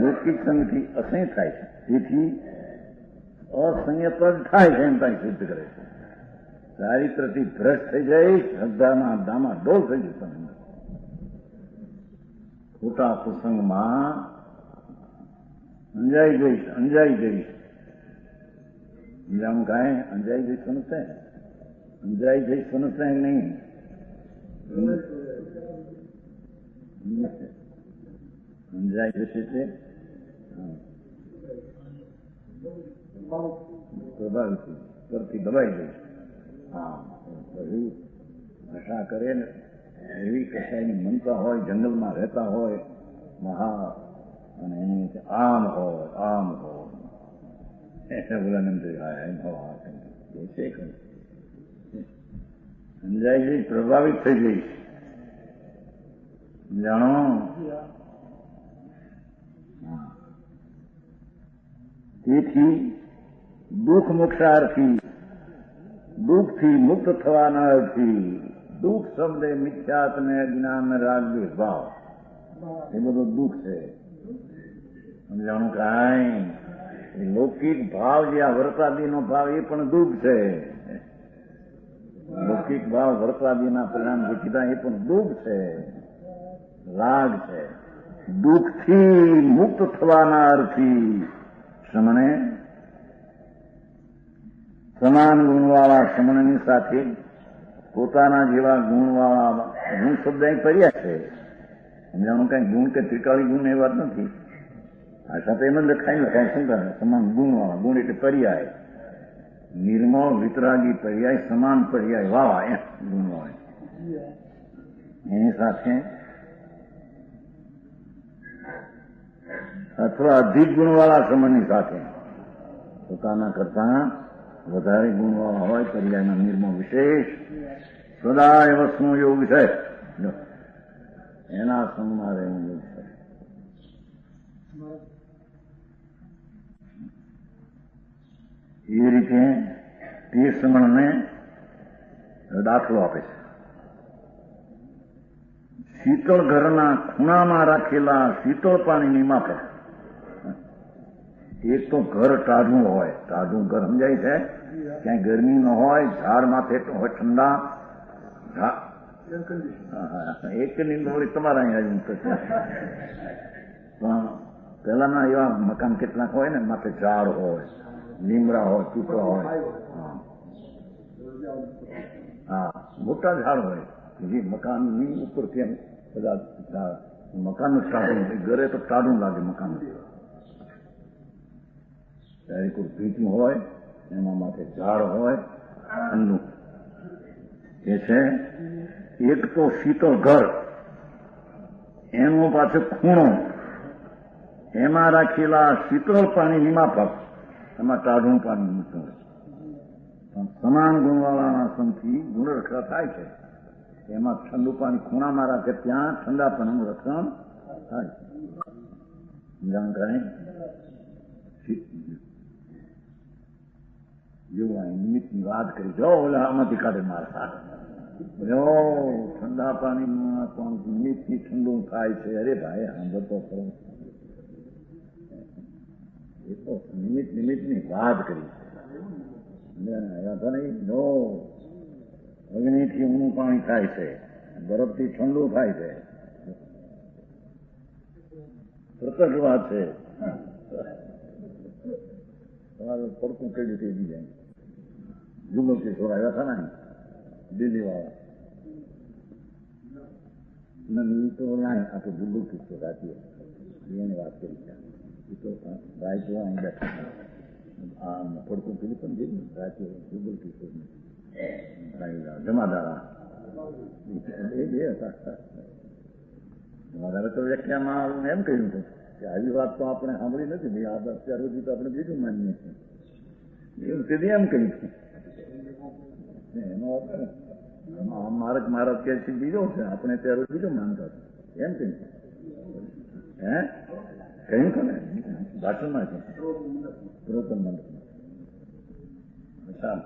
લૌકિક સંગથી અસંય થાય છે તેથી અસંયત જ થાય છે એમ કાંઈ સિદ્ધ કરે છે. ચારિત્રથી ભ્રષ્ટ થઈ જઈશ, શ્રદ્ધાના દામા ડોલ થઈ જઈશ. તમે ખોટા પ્રસંગમાં અંજાઈ જઈશ. જાણું કાંઈ અંજાઈ જઈશ સમજશે? અંજાઈ જઈશ સમજશે નહીં? અંજાઈ જશે તે પ્રભાવિત પરથી દબાઈ જઈશ. હા, બધું નશા કરે ને એવી કસાયની મનતા હોય, જંગલમાં રહેતા હોય મહા, અને એની આમ હોય બોલાનંદ સમજાય જઈશ, પ્રભાવિત થઈ જઈશ. જાણો તેથી દુઃખ મોક્ષાર્થી, દુઃખથી મુક્ત થવાના અર્થી, દુઃખ શબ્દ મિથ્યાત ને અજ્ઞાન રાગ ભાવ, એ બધું દુઃખ છે. સમજાણું કાંઈ લૌકિક ભાવ જે આ વર્તાદીનો ભાવ એ પણ દુઃખ છે. લૌકિક ભાવ વર્તાદીના પરિણામ જે કીધા એ પણ દુઃખ છે, રાગ છે. દુઃખથી મુક્ત થવાના અર્થી શ્રમણે સમાન ગુણવાળા શ્રમણની સાથે પોતાના જેવા ગુણવાળા, ગુણ શબ્દ અહીં પર્યા છે. સમજાણું કઈ ગુણ કે ત્રિકાળી ગુણ એ વાત નથી. આ સાથે એમ જ લખાય શું કરે? સમાન ગુણવાળા, ગુણ એટલે પર્યાય, નિર્મળ વિતરાગી પર્યાય, સમાન પર્યાય વાળા એમ ગુણવાળા. એની સાથે અથવા અધિક ગુણવાળા શ્રમણની સાથે પોતાના કરતા વધારે ગુણવાળા હોય પર્યાયના નિર્મળ વિશેષ સદાય વસ્તુનો યોગ છે. એના સંગમાં રહેવું યોગ છે. એ રીતે તે શ્રમણને દાખલો આપે છે. શીતળ ઘરના ખૂણામાં રાખેલા શીતળ પાણીની માફક. એક તો ઘર ટાઢું હોય, ટાઢું ઘર સમજાય છે, ક્યાંય ગરમી ન હોય, ઝાડ માથે હોય ઠંડા, એક ની તમારા અહીંયા પણ પેલાના એવા મકાન કેટલાક હોય ને, માથે ઝાડ હોય, લીમડા હોય, પીપળા હોય, હા મોટા ઝાડ હોય, જે મકાનની ઉપરથી એમ બધા મકાનનું ટાઢું, ઘરે તો ટાઢું લાગે મકાન. ત્યારે કોઈ ભીતું હોય, એના માથે ઝાડ હોય ઠંડુ. એ છે એક તો શીતળ ઘર, એનો પાછો ખૂણો, એમાં રાખેલા શીતળ પાણીની માફક, એમાં ટાઢું પાણી મૂકતું હોય. પણ સમાન ગુણવાળાના સંથી ગુણરક્ષા થાય છે. એમાં ઠંડુ પાણી ખૂણામાં રાખે ત્યાં ઠંડા પાણીનું રક્ષણ થાય. જાણકારી જેવું નિમિત્તની વાત કરી, જો ઓલા આમાંથી કાઢે મારા ઠંડા પાણીમાં પણ નિમિત્તથી ઠંડુ થાય છે. અરે ભાઈ સાંભળતો ખરો, એ તો નિમિત્તની વાત કરી. નો અગ્નિથી ઊંડું પાણી થાય છે, બરફથી ઠંડુ થાય છે. પ્રત્યક્ષ વાત છે. તમારું પડતું કઈ રીતે જાય. જુગલ કિશોર આવ્યા હતા ને દિલ્હી વાળા, એ તો આ તો જુગલ કિશોર આપીએ એની વાત કરી. એ તો ભાઈ તો અહીં બેઠા આ પડતું પેલું પણ જઈ રાત્રે જુગલ કિશોર જમાદારા એ બે હતા. જમાદારે તો વ્યાખ્યામાં એમ કહ્યું હતું કે આવી વાત તો આપણે સાંભળી નથી ભાઈ, આ અત્યાર સુધી તો આપણે બીજું માનીએ છીએ. એવું તેથી એમ કહ્યું હતું. એનો મારા અત્યારથી બીજો છે, આપણે ત્યારે બીજો માનતા હતા એમ કહ્યું. હે કહ્યું હતું ને ભાષણમાં છે પુરાતન મંત્રમાં.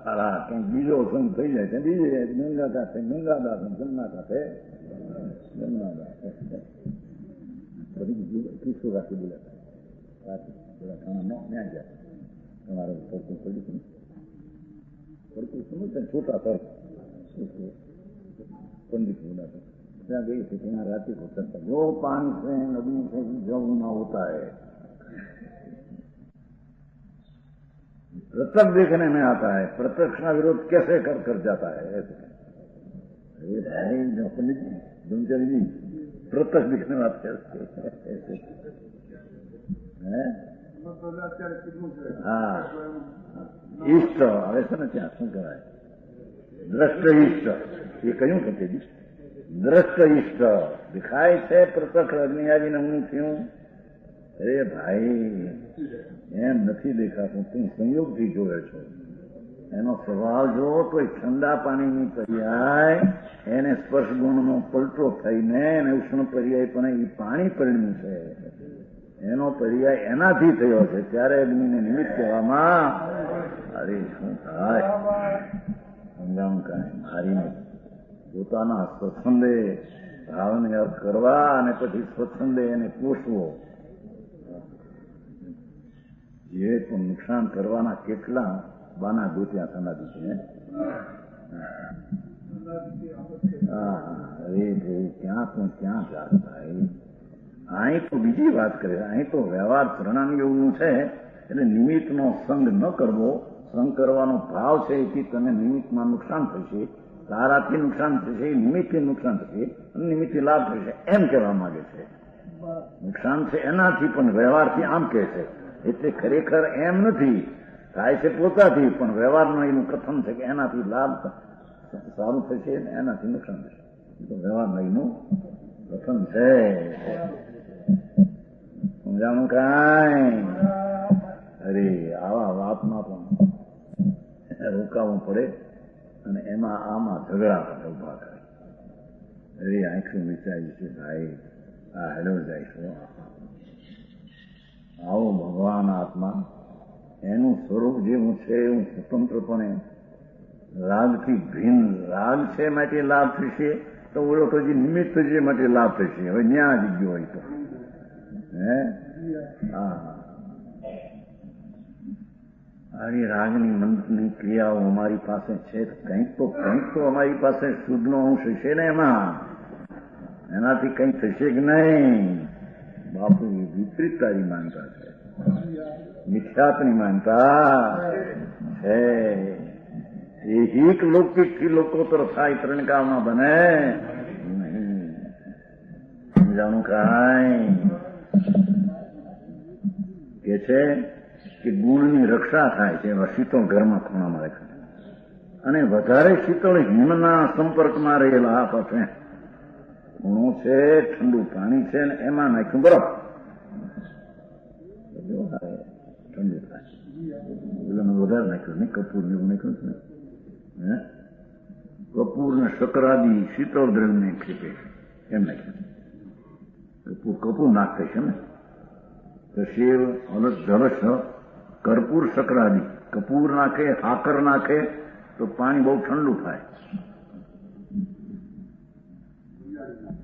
સારા કંઈક બીજો સંગ થઈ જાય છે, બીજે ગંગાદાસ ગંગાદાસ જમના સાથે જમનાદાસ બધી કિસ્સો રાખી બોલ્યા. બોલા ખાણા ત્યાં ગયા તમારે પડતું પડ્યું. પડતું સમજે છોટા તર पंडित बोला था ત્યાં गई थी ત્યાં रात्रि को चलता जो पानी से नदी से जब ना होता है प्रत्यक्ष देखने में आता है, प्रत्यक्ष का विरोध कैसे कर जाता है ऐसे। अरे भाई जो पंडित ब्रह्मचारी जी प्रत्यक्ष दिखने में आप ऐसे हाँ ઈષ્ટ આવે છે ને ત્યાં શું કહેવાય દ્રષ્ટ ઈષ્ટ એ કયું કહેતી દ્રષ્ટ ઈષ્ટ દેખાય છે પ્રત્યક્ષ અગ્નિ આવીને હું થયું અરે ભાઈ એમ નથી દેખાતું તું સંયોગથી જોવે છો એનો સ્વભાવ જો તો ઠંડા પાણીની પર્યાય એને સ્પર્શ ગુણનો પલટો થઈને એને ઉષ્ણ પર્યાય પણ એ પાણી પરિણ્યું છે એનો પર્યાય એનાથી થયો છે ત્યારે અગ્નિને નિમિત્ત કહેવામાં અરે શું થાય સમજાવું કાંઈ મારીને પોતાના સ્વચ્છંદે ભાવને અર્થ કરવા અને પછી સ્વચ્છંદે એને પોષવો જે પણ નુકસાન કરવાના કેટલા બાના ગોત્યા સનાદી છે અરે ભાઈ ક્યાં તું ક્યાં જાત ભાઈ અહીં તો બીજી વાત કરે અહીં તો વ્યવહાર પ્રણાલી એવું છે એટલે નિમિત્તનો સંગ ન કરવો સંગ કરવાનો ભાવ છે એથી તને નિમિત્તમાં નુકસાન થશે તારાથી નુકસાન થશે નિમિત્તથી નુકસાન થશે અને નિમિત્તથી લાભ થશે એમ કહેવા માંગે છે નુકસાન છે એનાથી પણ વ્યવહારથી આમ કહે છે એટલે ખરેખર એમ નથી થાય છે પોતાથી પણ વ્યવહારનું એનું કથન છે કે એનાથી લાભ સારું થશે ને એનાથી નુકસાન થશે તો વ્યવહારનું એનું કથન છે સમજાણું કાંઈ અરે આવા વાતમાં પણ રોકાવું પડે અને એમાં આમાં ઝઘડા પણ ઉભા કરે અરે આંખું વિચાર્યું છે ભાઈ આ હેલો જઈશું આવો ભગવાન આત્મા એનું સ્વરૂપ જેવું છે એવું સ્વતંત્રપણે રાગથી ભિન્ન રાગ છે માટે લાભ થશે તો ઓળો તો જે નિમિત્ત છે માટે લાભ થશે હવે ન્યા જ ગયો હોય તો હે હા આની રાગની મંત્રની ક્રિયાઓ અમારી પાસે છે કંઈક તો અમારી પાસે શુદ્ધનો અંશ છે ને એમાં એનાથી કંઈક થશે કે નહીં બાપુ વિપરીત તારી માનતા છે મિથ્યાત્વની માનતા છે એક લૌકિકથી લોકોત્તર થાય ત્રણકાળમાં બને નહીં સમજાણું કાંઈ કે છે કે ગુણની રક્ષા થાય છે એવા શીતળ ઘરમાં ખૂણામાં રાખે અને વધારે શીતળ હિમના સંપર્કમાં રહેલા પાસે ગુણો છે ઠંડુ પાણી છે ને એમાં નાખ્યું બરફ ઠંડુ થાય એટલે મેં વધારે નાખ્યું નહીં કપૂર ને એવું નાખ્યું છે ને કપૂર ને શકરાદી શીતળ દ્રવ્ય ખેપે એમ નાખ્યું કપૂર નાખે છે ને તો શેવ અલગ ધરસ કર્પૂર શકરાદી કપૂર નાખે હાકર નાખે તો પાણી બહુ ઠંડુ થાય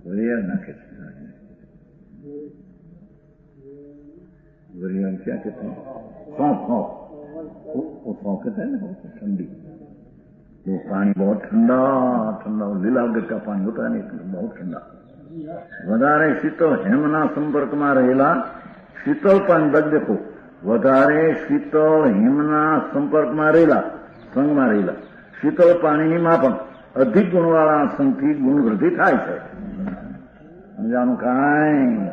વરિયાળ નાખે છે वरियाण क्या कहते हैं सौंफ वो सौंफ कहते हैं ना ठंडी तो पानी बहुत ठंडा लीलागर का पानी होता है नहीं बहुत ठंडा વધારે શીતળ હેમના સંપર્કમાં રહેલા શીતળ પાણી બગ દેખો વધારે શીતળ હિમના સંપર્કમાં રહેલા સંગમાં રહેલા શીતળ પાણીની માપન અધિક ગુણવાળા સંગથી ગુણ વૃદ્ધિ થાય છે સમજાનું કાંઈ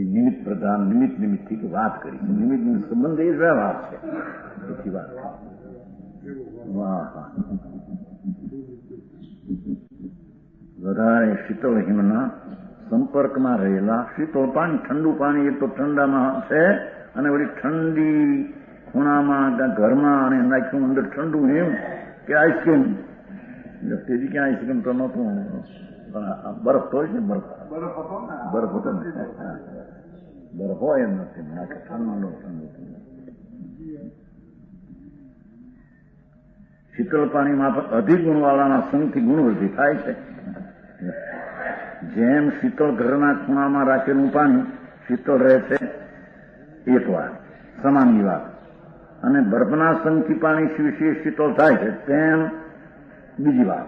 નિમિત્ત પ્રધાન નિમિત્તથી વાત કરી છે નિમિત્ત સંબંધ એ વ્યવહાર છે એથી વાત વધારે શીતળ હિમના સંપર્કમાં રહેલા શીતળ પાણી ઠંડુ પાણી એ તો ઠંડામાં છે અને વળી ઠંડી ખૂણામાં ઘરમાં અને નાખ્યું અંદર ઠંડુ હિમ કે આઈસ્ક્રીમ તેજી ક્યાં આઈસ્ક્રીમ તો નહોતું બરફ તો હોય છે બરફ હતો ને બરફ હોય એમ નથી નાખે ઠંડુ શીતળ પાણીમાં પણ અધિક ગુણવાળાના સંગથી ગુણવૃદ્ધિ થાય છે જેમ શીતળ ઘરના ખૂણામાં રાખેલું પાણી શીતળ રહે છે એક વાર સમાનની વાત. અને બરફના સંગથી પાણી વિશેષ શીતળ થાય છે તેમ બીજી વાત.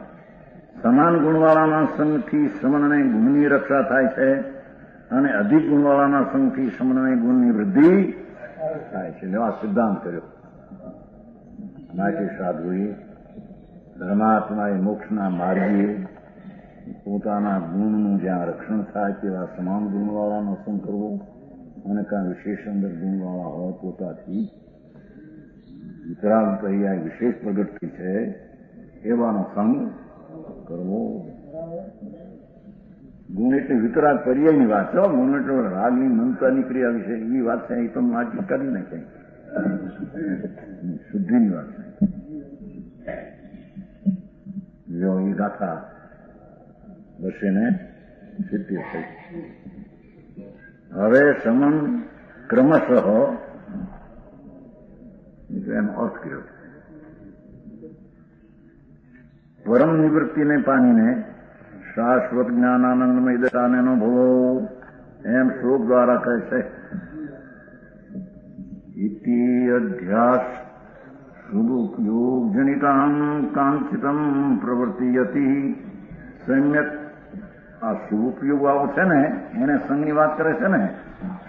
સમાન ગુણવાળાના સંગથી સમન અને ગુણની રક્ષા થાય છે અને અધિક ગુણવાળાના સંગથી સમન અને ગુણની વૃદ્ધિ થાય છે. એવા સિદ્ધાંત કર્યો. માટે સાધુએ ધર્માત્માએ મોક્ષના માર્ગે પોતાના ગુણનું જ્યાં રક્ષણ થાય તેવા સમાન ગુણવાળાનો સંગ કરવો અને કાં વિશેષ અંદર ગુણવાળા હોય પોતાથી વિતરાગ પર્યાય વિશેષ પ્રગટથી છે એવાનો સંગ કરવો. ગુણ એટલે વિતરાગ પર્યાયની વાત છે. ગુણ એટલે રાગની મમતાની ક્રિયા વિશે એ વાત છે. એ તો માટી કરી નાખે શુદ્ધિની વાત છે. જો એ ગાથા બસેને સિદ્ધિ થઈ. હવે સમન ક્રમશઃ એનો અર્થ કર્યો. પરમ નિવૃત્તિને પામીને શાશ્વત જ્ઞાનાનંદમય દશાને અનુભવો એમ શ્લોક દ્વારા કહે છે. ઇતિ અધ્યાસ શુભોપયોગ જનિતામ કાંચિતમ પ્રવર્તિયતિ સમ્યક. આ શુભોપયોગ વાળો છે ને એને સંઘની વાત કરે છે ને.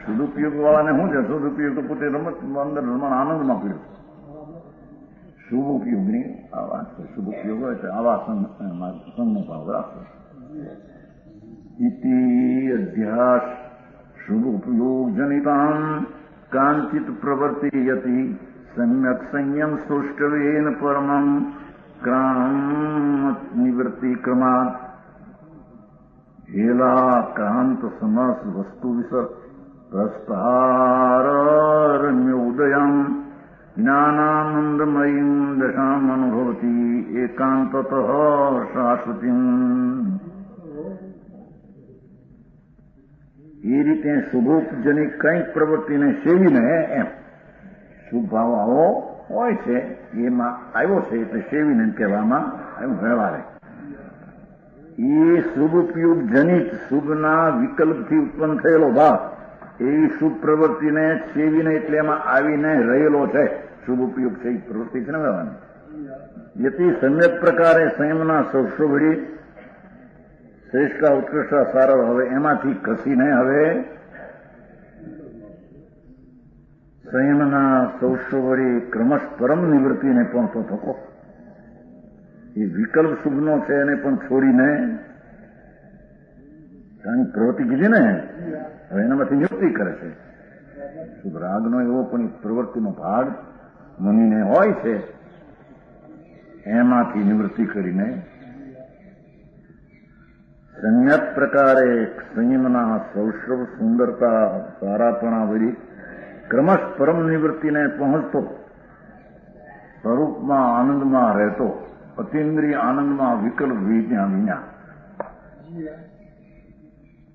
સદુપયોગ વાળાને શું છે? સદુપયોગ તો પોતે રમત અંદર રમણ આનંદમાં પીડ્યો. શુભ ઉપયોગની આ વાત છે. શુભ ઉપયોગ હોય છે આવા સંઘનો ભાવ રાખો. ઇતિ અધ્યાસ શુભ ઉપયોગ જનિતામ કાંચિત પ્રવર્તિયતિ સમ્યક સંયમ સૌષ્ઠવેન પરમમ ક્રામ નિવૃત્તિ ક્રમાત હેલા ક્રાંત સમસ વસ્તુ વિસર પ્રસ્તારમ્ય ઉદયમ જ્ઞાનાનંદમયીમ દશામ અનુભવતી એકાંતતઃ શાશ્વતીમ. એ રીતે શુભોપજનિક કંઈક પ્રવૃત્તિને સેવીને એમ શુભ ભાવ આવો હોય છે એમાં આવ્યો છે એટલે સેવીને કહેવામાં આવ્યું. વ્યવહારે એ શુભ ઉપયોગ જનિત શુભના વિકલ્પથી ઉત્પન્ન થયેલો ભાવ એવી શુભ પ્રવૃત્તિને સેવીને એટલે એમાં આવીને રહેલો છે. શુભ ઉપયોગ છે એ પ્રવૃત્તિ છે ને વ્યવહારની. યતિ સમ્યક પ્રકારે સંયમના સૌષ્ઠવડી શ્રેષ્ઠ ઉત્કૃષ્ટ સારો હવે એમાંથી ખસીને હવે સંયમના સૌષ્ઠવડી ક્રમશ પરમ નિવૃત્તિને પહોંચતો થકો. એ વિકલ્પ શુભનો છે એને પણ છોડીને આની પ્રવૃત્તિ કીધી ને હવે એનામાંથી નિવૃત્તિ કરે છે. શુભ રાગનો એવો પણ પ્રવૃત્તિનો ભાગ મુનિને હોય છે એમાંથી નિવૃત્તિ કરીને સમ્યક પ્રકારે સંયમના સૌષ્ઠવ સુંદરતા સારાપણા વળી ક્રમશ પરમ નિવૃત્તિને પહોંચતો સ્વરૂપમાં આનંદમાં રહેતો અતિન્દ્રિય આનંદમાં વિકલ્પ વિના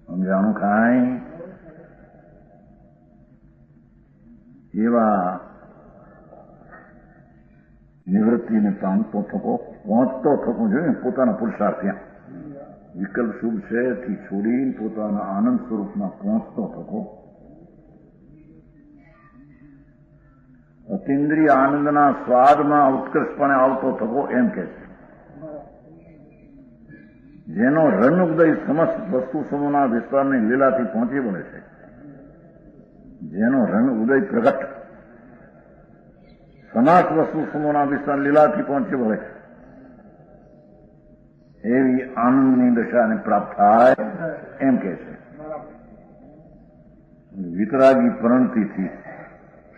સમજાણું કાંઈ એવા નિવૃત્તિને પહોંચતો થકો જોઈએ પોતાના પુરુષાર્થ. ત્યાં વિકલ્પ શુભ છે થી છોડીને પોતાના આનંદ સ્વરૂપમાં પહોંચતો થકો. અતિન્દ્રિય આનંદના સ્વાદમાં ઉત્કર્ષપણે આવતો થકો એમ કે છે. જેનો રન ઉદય સમસ્ત વસ્તુ સમૂહના વિસ્તારની લીલાથી પહોંચી વળે છે. જેનો રન ઉદય પ્રગટ સમાસ વસ્તુ સમૂહના વિસ્તાર લીલાથી પહોંચી વળે છે એવી આનંદની દશાને પ્રાપ્ત થાય એમ કે છે. વિતરાગી પ્રણતિથી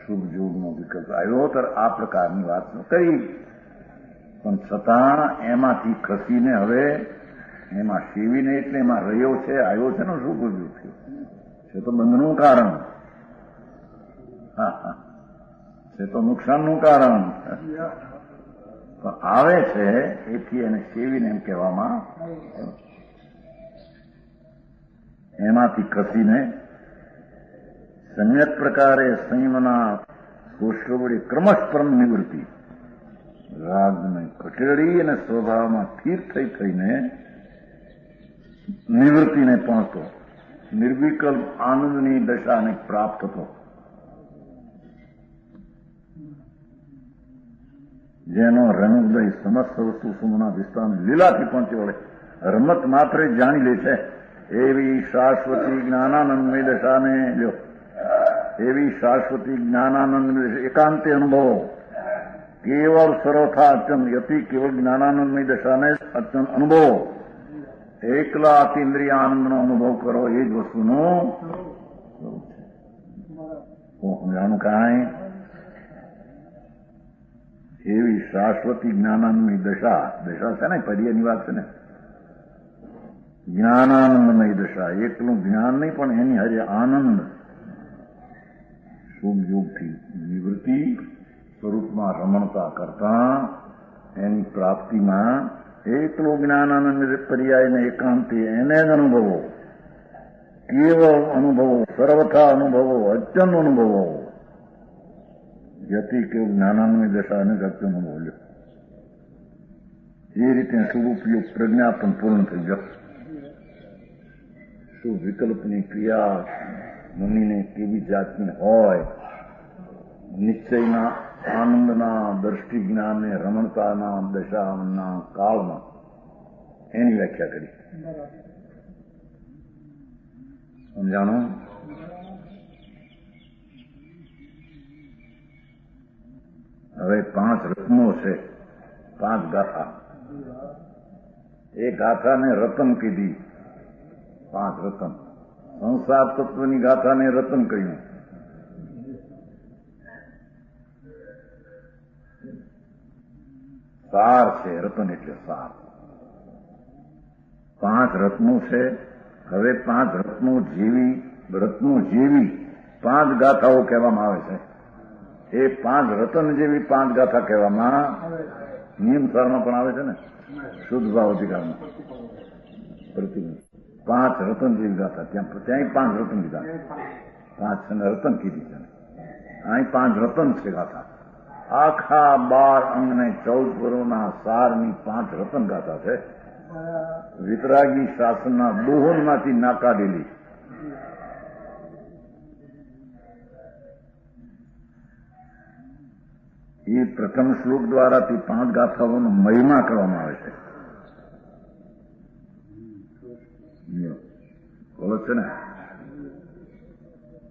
શુભ યોગનો વિકલ્પ આવ્યો ત્યારે આ પ્રકારની વાત કરી. પણ છતાં એમાંથી ખસીને હવે એમાં સેવીને એટલે એમાં રહ્યો છે આવ્યો છે ને શુભ યોગ થયો છે તો બંધનું કારણ. છે તો નુકસાનનું કારણ. પણ આવે છે એથી એને સેવીને એમ કહેવામાં એમાંથી ખસીને સમ્યક પ્રકારે સંયમના કોષવડી ક્રમશ પરમ નિવૃત્તિ રાગને ખસેડી અને સ્વભાવમાં સ્થિર થઈને નિવૃત્તિને પહોંચતો નિર્વિકલ્પ આનંદની દશાને પ્રાપ્ત થતો. જેનો રણોદય સમસ્ત વસ્તુ સુમના વિસ્તાર લીલાથી પહોંચી વળે રમત માત્ર જાણી લે છે એવી શાશ્વતી જ્ઞાનાનંદમય દશાને લ્યો એવી શાશ્વતી જ્ઞાનાનંદમય એકાંતે અનુભવો કેવળ સર્વથા અચન યતિ કેવળ જ્ઞાનાનંદમય દશાને અચન અનુભવો એકલા અતિન્દ્રિય આનંદનો અનુભવ કરો એ જ વસ્તુનો હું સમજાણું કાંઈ એવી શાશ્વતી જ્ઞાનાનંદમય દશા છે ને પર્યાયની વાત છે ને જ્ઞાનાનંદમય દશા એકલું જ્ઞાન નહીં પણ એની હારે આનંદ શુભ યોગથી નિવૃત્તિ સ્વરૂપમાં રમણતા કરતા એની પ્રાપ્તિમાં એકલું જ્ઞાનાનંદ પર્યાયને એકાંતિ એને જ અનુભવો કેવળ અનુભવો સર્વથા અનુભવો અચન અનુભવો યતિ કેવું જ્ઞાનાનંદ દશાને જ અચન અનુભવ્યો એ રીતે શુભ ઉપયોગ પ્રજ્ઞા પણ પૂર્ણ થઈ જશે શું વિકલ્પની ક્રિયા મુનિને કેવી જાતની હોય નિશ્ચયના આનંદના દ્રષ્ટિ જ્ઞાનને રમણતાના દશાના કાળમાં એની વ્યાખ્યા કરી સમજાણો હવે 5 રત્નો છે 5 ગાથા એ ગાથાને રતન કીધી 5 રતન સંસાર તત્વની ગાથાને રતન કહ્યું સાર છે રતન એટલે સાર 5 રત્નો છે હવે 5 રત્નો જેવી 5 ગાથાઓ કહેવામાં આવે છે એ 5 રતન જેવી 5 ગાથા કહેવામાં નિયમ સારમાં પણ આવે છે ને શુદ્ધ ભાવ અધિકારમાં પ્રતિબંધ 5 રતન જેવી ગાથા ત્યાં 5 રતન કીધા 5 છે ને રતન કીધી છે અહીં 5 રતન છે ગાથા આખા 12 અંગને 14 પુરોના સારની 5 રતન ગાથા છે વિતરાગી શાસનના દોહનમાંથી નાકાઢેલી એ પ્રથમ શ્લોક દ્વારાથી 5 ગાથાઓનો મહિમા કરવામાં આવે છે બોલો છે ને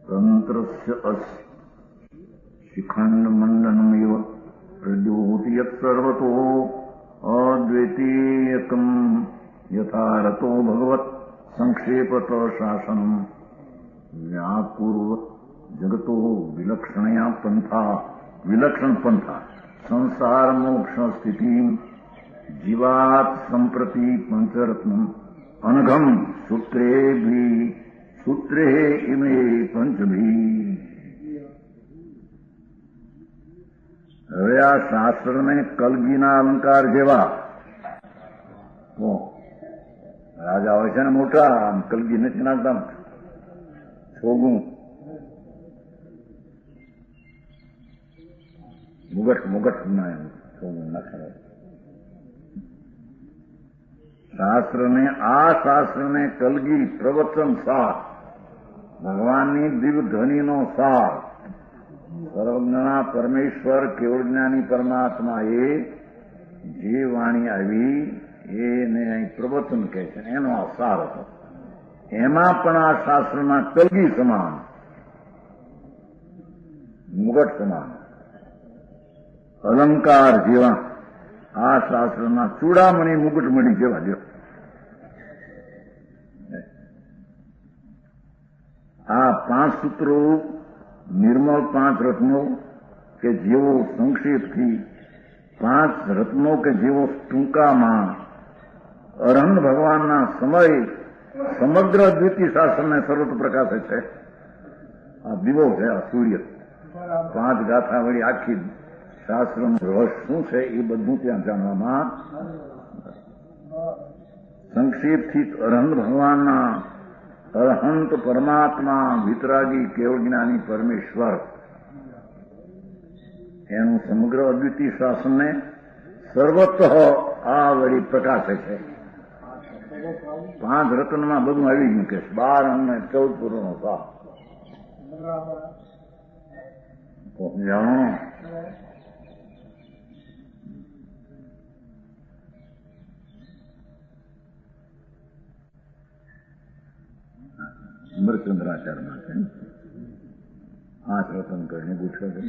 તંત્રસ્ય શિખંડ મંડનમેવ પ્રદ્યોતિ યત સર્વતો અદ્વૈતીયકમ યથારતો ભગવત સંક્ષેપત શાસન વ્યાકુર્વ જગતો વિલક્ષણ પંથા સંસાર મોક્ષ સ્થિતિ જીવાત સંપ્રતિ પંચરત્ન અનઘમ સૂત્રે ઇમે પંચભી હવે આ શાસ્ત્રને કલગીના અલંકાર જેવા રાજા હોય છે ને મોટા આમ કલગી નથી નાખતા છોગું મુગટ ના છોગું નાખે શાસ્ત્રને કલગી પ્રવચન સાર ભગવાનની દિવ્ય ધ્વનિનો સાર સર્વજ્ઞના પરમેશ્વર કેવળ જ્ઞાની પરમાત્મા એ જે વાણી આવી એને અહીં પ્રવચન કહે છે એનો આ સાર હતો એમાં પણ આ શાસ્ત્રના કલગી સમાન મુગટ સમાન અલંકાર જેવા આ શાસ્ત્રના ચૂડામણી મુગટમણી જેવા જો આ 5 સૂત્રો નિર્મળ 5 રત્નો કે જેવો સંક્ષેપથી 5 રત્નો કે જેવો ટૂંકામાં અરહંત ભગવાનના સમય સમગ્ર દ્વિતીય શાસનને સર્વત્ર પ્રકાશે છે આ દીવો છે આ સૂર્ય 5 ગાથા વળી આખી શાસ્ત્રનું રહસ્ય શું છે એ બધું ત્યાં જાણવામાં સંક્ષેપથી અરહંત ભગવાનના અરહંત પરમાત્મા વિતરાગી કેવળ જ્ઞાની પરમેશ્વર એનું સમગ્ર અદ્વિતીય શાસનને સર્વતઃ આ વળી પ્રકાશે છે 5 રત્નમાં બધું આવી ગયું કે 12 અંગ 14 પુરોનો સાર જાણો અમરચંદ્રાચાર્યમાં છે, આંચ રતન કરીને પૂછ્યો છે.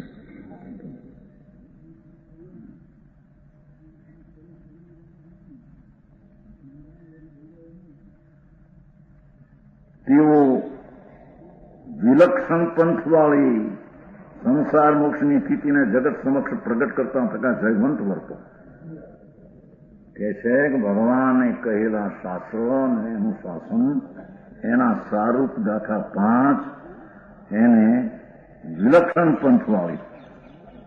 તેઓ વિલક્ષણ પંથવાળી સંસાર મોક્ષની સ્થિતિને જગત સમક્ષ પ્રગટ કરતા થતા જયવંત વર્તો કે છે કે ભગવાને કહેલા શાસ્ત્રો અને એનું શાસન, એના સારૂપ દાખલા 5 એને વિલક્ષણ પંથવાળી.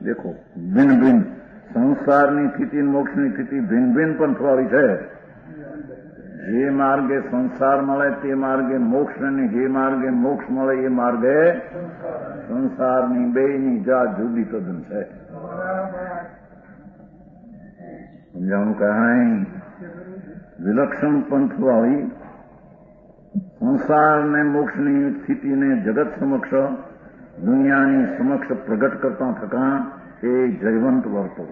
દેખો, ભિન્ન ભિન્ન સંસારની સ્થિતિ મોક્ષની સ્થિતિ ભિન્ન ભિન્ન પંથવાળી છે. જે માર્ગે સંસાર મળે તે માર્ગે મોક્ષ, અને જે માર્ગે મોક્ષ મળે એ માર્ગે સંસારની બેયની જાત જુદી તદ્દન છે. સમજાણું કાંઈ? વિલક્ષણ પંથવાળી સંસાર ને મોક્ષની સ્થિતિને જગત સમક્ષ, દુનિયાની સમક્ષ પ્રગટ કરતા થતા એ જયવંત વર્તો.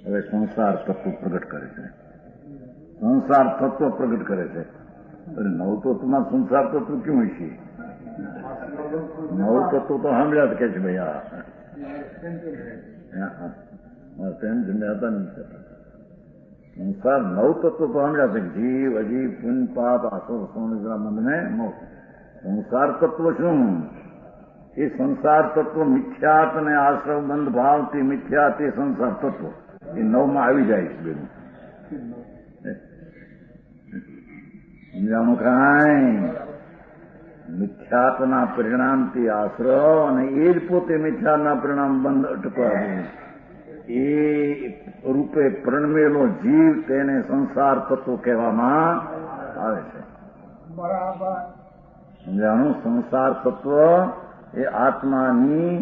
હવે સંસાર તત્વ પ્રગટ કરે છે, સંસાર તત્વ પ્રગટ કરે છે. નવ તત્વમાં સંસાર તત્વ ક્યું હોય છે? નવ તત્વ તો સાંભળ્યા જ કે છે ભાઈ, સંસાર નવ તત્વ તો સાંભળ્યા છે. જીવ, અજીવ, પુન, પાપ, આસુર, સોનિદ્રામંદ ને મોક્ષ. સંસાર તત્વ શું? એ સંસાર તત્વ મિથ્યાત અને આશ્રવ બંધ ભાવથી મિથ્યાત એ સંસાર તત્વ એ નવમાં આવી જાય છે. બેનું સમજાણું કાંઈ? મિથ્યાત્વના પરિણામથી આશ્રવ અને એ જ પોતે મિથ્યાના પરિણામ બંધ અટકવા એ રૂપે પ્રણમેલો જીવ, તેને સંસાર તત્વ કહેવામાં આવે છે. બરાબર સમજાણું? સંસાર તત્વ એ આત્માની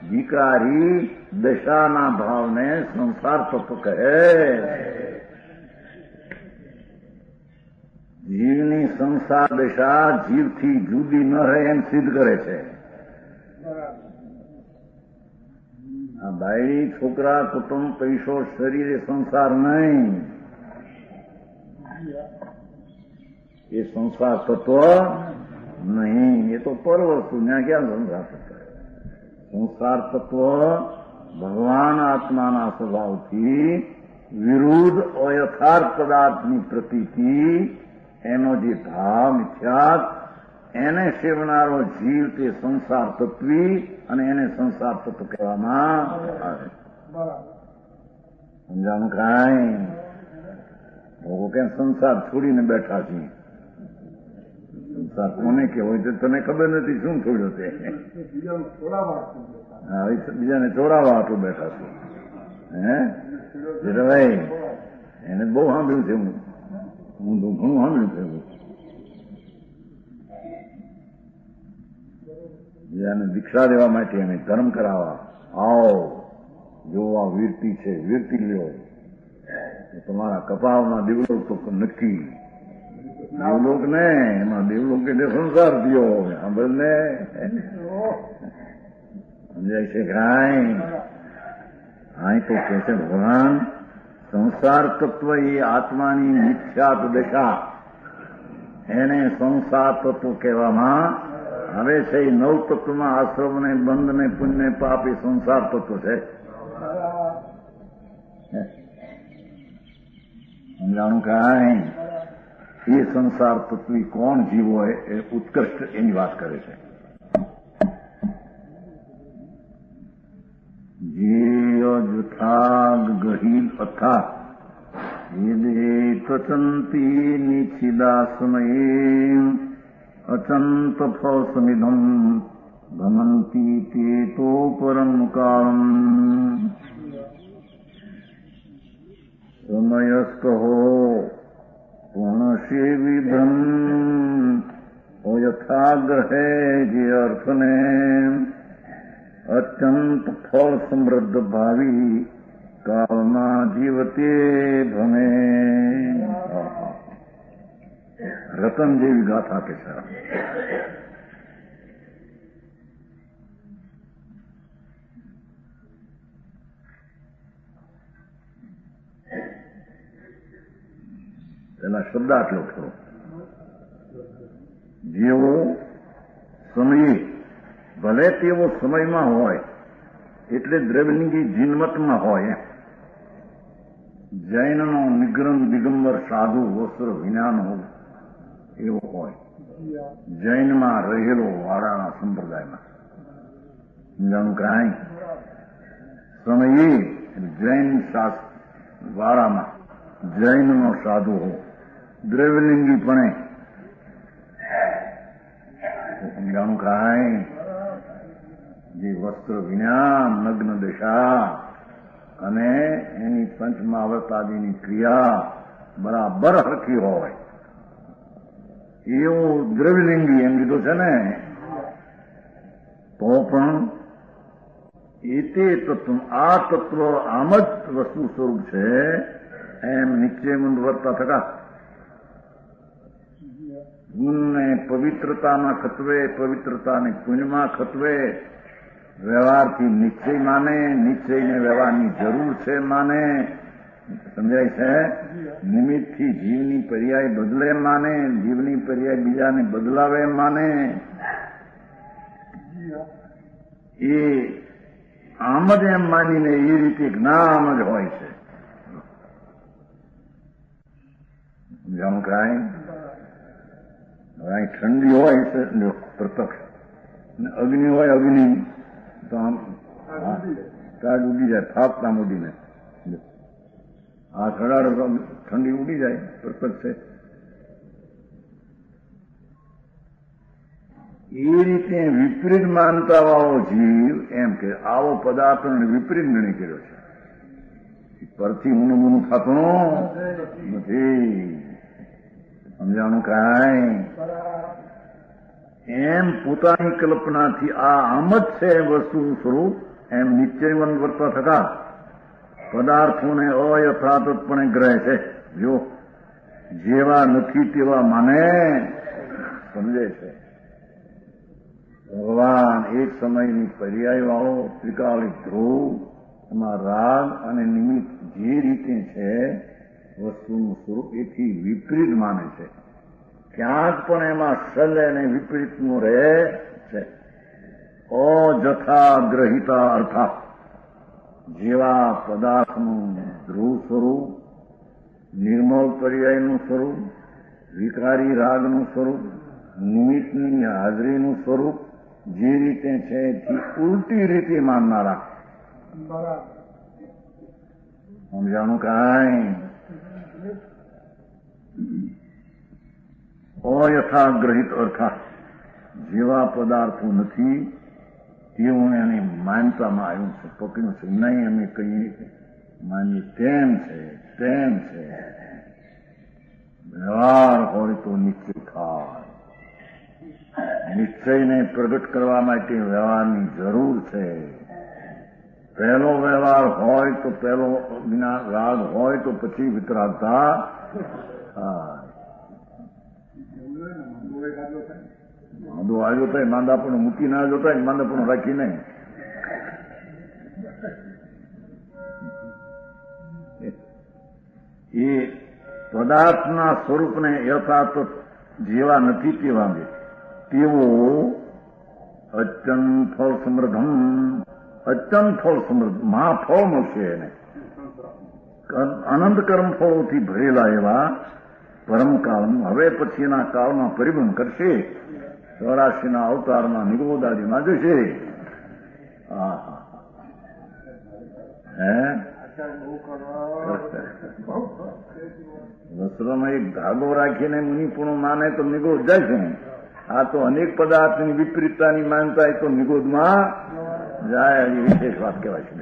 વિકારી દશાના ભાવને સંસાર તત્વ કહે. જીવની સંસાર દશા જીવથી જુદી ન રહે એમ સિદ્ધ કરે છે. આ બાઈ, છોકરા, કુટુંબ, પૈસો, શરીર એ સંસાર નહીં, એ સંસાર તત્વ નહીં. એ તો પર વસ્તુ, ત્યાં ક્યાં સંસાર તત્વ? સંસાર તત્વ ભગવાન આત્માના સ્વભાવથી વિરુદ્ધ અયથાર્થ પદાર્થની પ્રતીતિ, એનો જે ભાવ મિથ્યાત, એને સેવનારો જીવ તે સંસાર તત્વી, અને એને સંસાર તત્વ કહેવામાં આવે. સમજાણું કાંઈ? લોકો કેમ સંસાર છોડીને બેઠા છીએ? સંસાર કોને કહેવાય તો તને ખબર નથી. શું છોડ્યો તે? બીજાને ચોડાવવા હાટું બેઠા છે. હે ભાઈ, એને બહુ સાંભળ્યું છે. હું ઘણું સાંભળ્યું છે. બીજાને દીક્ષા દેવા માટે એને ધર્મ કરાવવા, આવો જોવા વીરતી છે, વીરતી લ્યો. તમારા કપાળના દેવલોક તો નક્કી. દેવલોક ને એમાં દેવલોક એટલે સંસાર થયો. સાંભળને સમજાય છે કાંઈ? અહીં તો કે છે ભગવાન સંસાર તત્વ એ આત્માની મિથ્યાત દશા, એને સંસાર તત્વ કહેવામાં આવે છે. એ નવ તત્વમાં આશ્રમ ને બંધ ને પુણ્ય પાપ એ સંસાર તત્વ છે. સમજાણું કાંઈ? એ સંસાર તત્વી કોણ જીવ હોય એ ઉત્કૃષ્ટ એની વાત કરે છે. જે જથાગ ગહીલ અથા યદે ત્વચંતી નિછિદાસમયે અચંત ફલસમિધમ ભમંતી તે તો પરમ કાળમ સમયસ્કહો પૂર્ણસેવી બ્રહ્મ યથાગ્રહે જે અર્થને અત્યંત ફળ સમૃદ્ધ ભાવી કાળમાં જીવતે ભમે. રત પતન જેવી ગાથા કે છે. તેના શબ્દાર્થ લખો. જેવો સમયે ભલે તેવો સમયમાં હોય એટલે દ્રવ્યલિંગી જીનમતમાં હોય. જૈનનો નિગ્રંથ દિગંબર સાધુ વસ્ત્ર વિજ્ઞાન હોય એવો હોય. જૈનમાં રહેલો વાળાના સંપ્રદાયમાં સમજાણું કાંઈ સમયે જૈન વાળામાં જૈનનો સાધુ હો દ્રવ્યલિંગીપણે સમજાણું કાંઈ જે વસ્ત્ર વિજ્ઞાન નગ્ન દશા અને એની પંચમાવર્તાદીની ક્રિયા બરાબર હરખી હોય એવું દ્રવ્યલિંગી એમ કીધું છે ને. તો પણ એતે તત્વ આ તત્વ આમ જ વસ્તુ સ્વરૂપ છે એમ નિશ્ચયમંદ વર્તા થતા ગુણને પવિત્રતામાં ખતવે, પવિત્રતાને પુણ્યમાં ખતવે, વ્યવહારથી નિશ્ચય માને, નિશ્ચયને વ્યવહારની જરૂર છે માને, સમજાય છે. નિમિત્તથી જીવની પર્યાય બદલે માને, જીવની પર્યાય બીજાને બદલાવે માને. એ આમ જ એમ માનીને એ રીતે જ્ઞાન જ હોય છે. સમજાણું કાંઈ? અહીં ઠંડી હોય છે પ્રત્યક્ષ, અગ્નિ હોય અગ્નિ તો આમ તાજ ઉડી જાય, થાપતા ઉડીને આ ખડાડો તો ઠંડી ઉડી જાય, પ્રત્યક્ષ છે. એ રીતે વિપરીત માનતા વાળો જીવ એમ કે આવો પદાર્થને વિપરીત ગણી કર્યો છે. પરથી ઊનું ઊનું થતું નથી. સમજાણું કાંઈ? એમ પોતાની કલ્પનાથી આ આમ જ છે વસ્તુ સ્વરૂપ એમ નિશ્ચયવંત વર્તા થતા પદાર્થોને અયથાર્થપણે ગ્રહે છે. જો જેવા નથી તેવા માને, સમજે છે. ભગવાન એક સમયની પર્યાય વાળો ત્રિકાલિક ધ્રુવ એમાં રાગ અને નિમિત્ત જે રીતે છે વસ્તુનું સ્વરૂપ એથી વિપરીત માને છે. ક્યાંક પણ એમાં સલ અને વિપરીતનું રહે છે. અજથા ગ્રહિતા અર્થાત જેવા પદાર્થનું ધ્રુવ સ્વરૂપ, નિર્મળ પર્યાયનું સ્વરૂપ, વિકારી રાગનું સ્વરૂપ, નિમિત્તની હાજરીનું સ્વરૂપ જે રીતે છે એથી ઉલટી રીતે માનનારા. સમજાણું કાંઈ? અયથાગ્રહિત અર્થાત જેવા પદાર્થો નથી તેવું એની માનતામાં આવ્યું છે, પકડ્યું છે. નહીં અમે કહીએ માનીએ તેમ છે, તેમ છે. વ્યવહાર હોય તો નિશ્ચય થાય. નિશ્ચયને પ્રગટ કરવા માટે વ્યવહારની જરૂર છે. પહેલો વ્યવહાર હોય તો પહેલો રાગ હોય તો પછી વિતરાગતા થાય. માંદો આવ્યો થાય, માંદાપણું મૂકી ના જોતા, માંદાપણું રાખી નહીં. એ પદાર્થના સ્વરૂપને યથાર્થ જેવા નથી તેવા તેવો અત્યંત ફળ સમૃદ્ધમ, અત્યંત ફળ સમૃદ્ધ મહાફળ મળશે એને. અનંત કર્મ ફળોથી ભરેલા એવા પરમકાળમાં હવે પછીના કાળમાં પરિભ્રમણ કરશે. 84ના અવતારમાં નિગોદાદીમાં જશે. વસ્ત્રમાં એક ધાગો રાખીને મુનિપુણું માને તો નિગોદ જાય છે. આ તો અનેક પદાર્થની વિપરીતતાની માનતા એ તો નિગોદમાં જાય. વિશેષ વાત કહેવાય છે.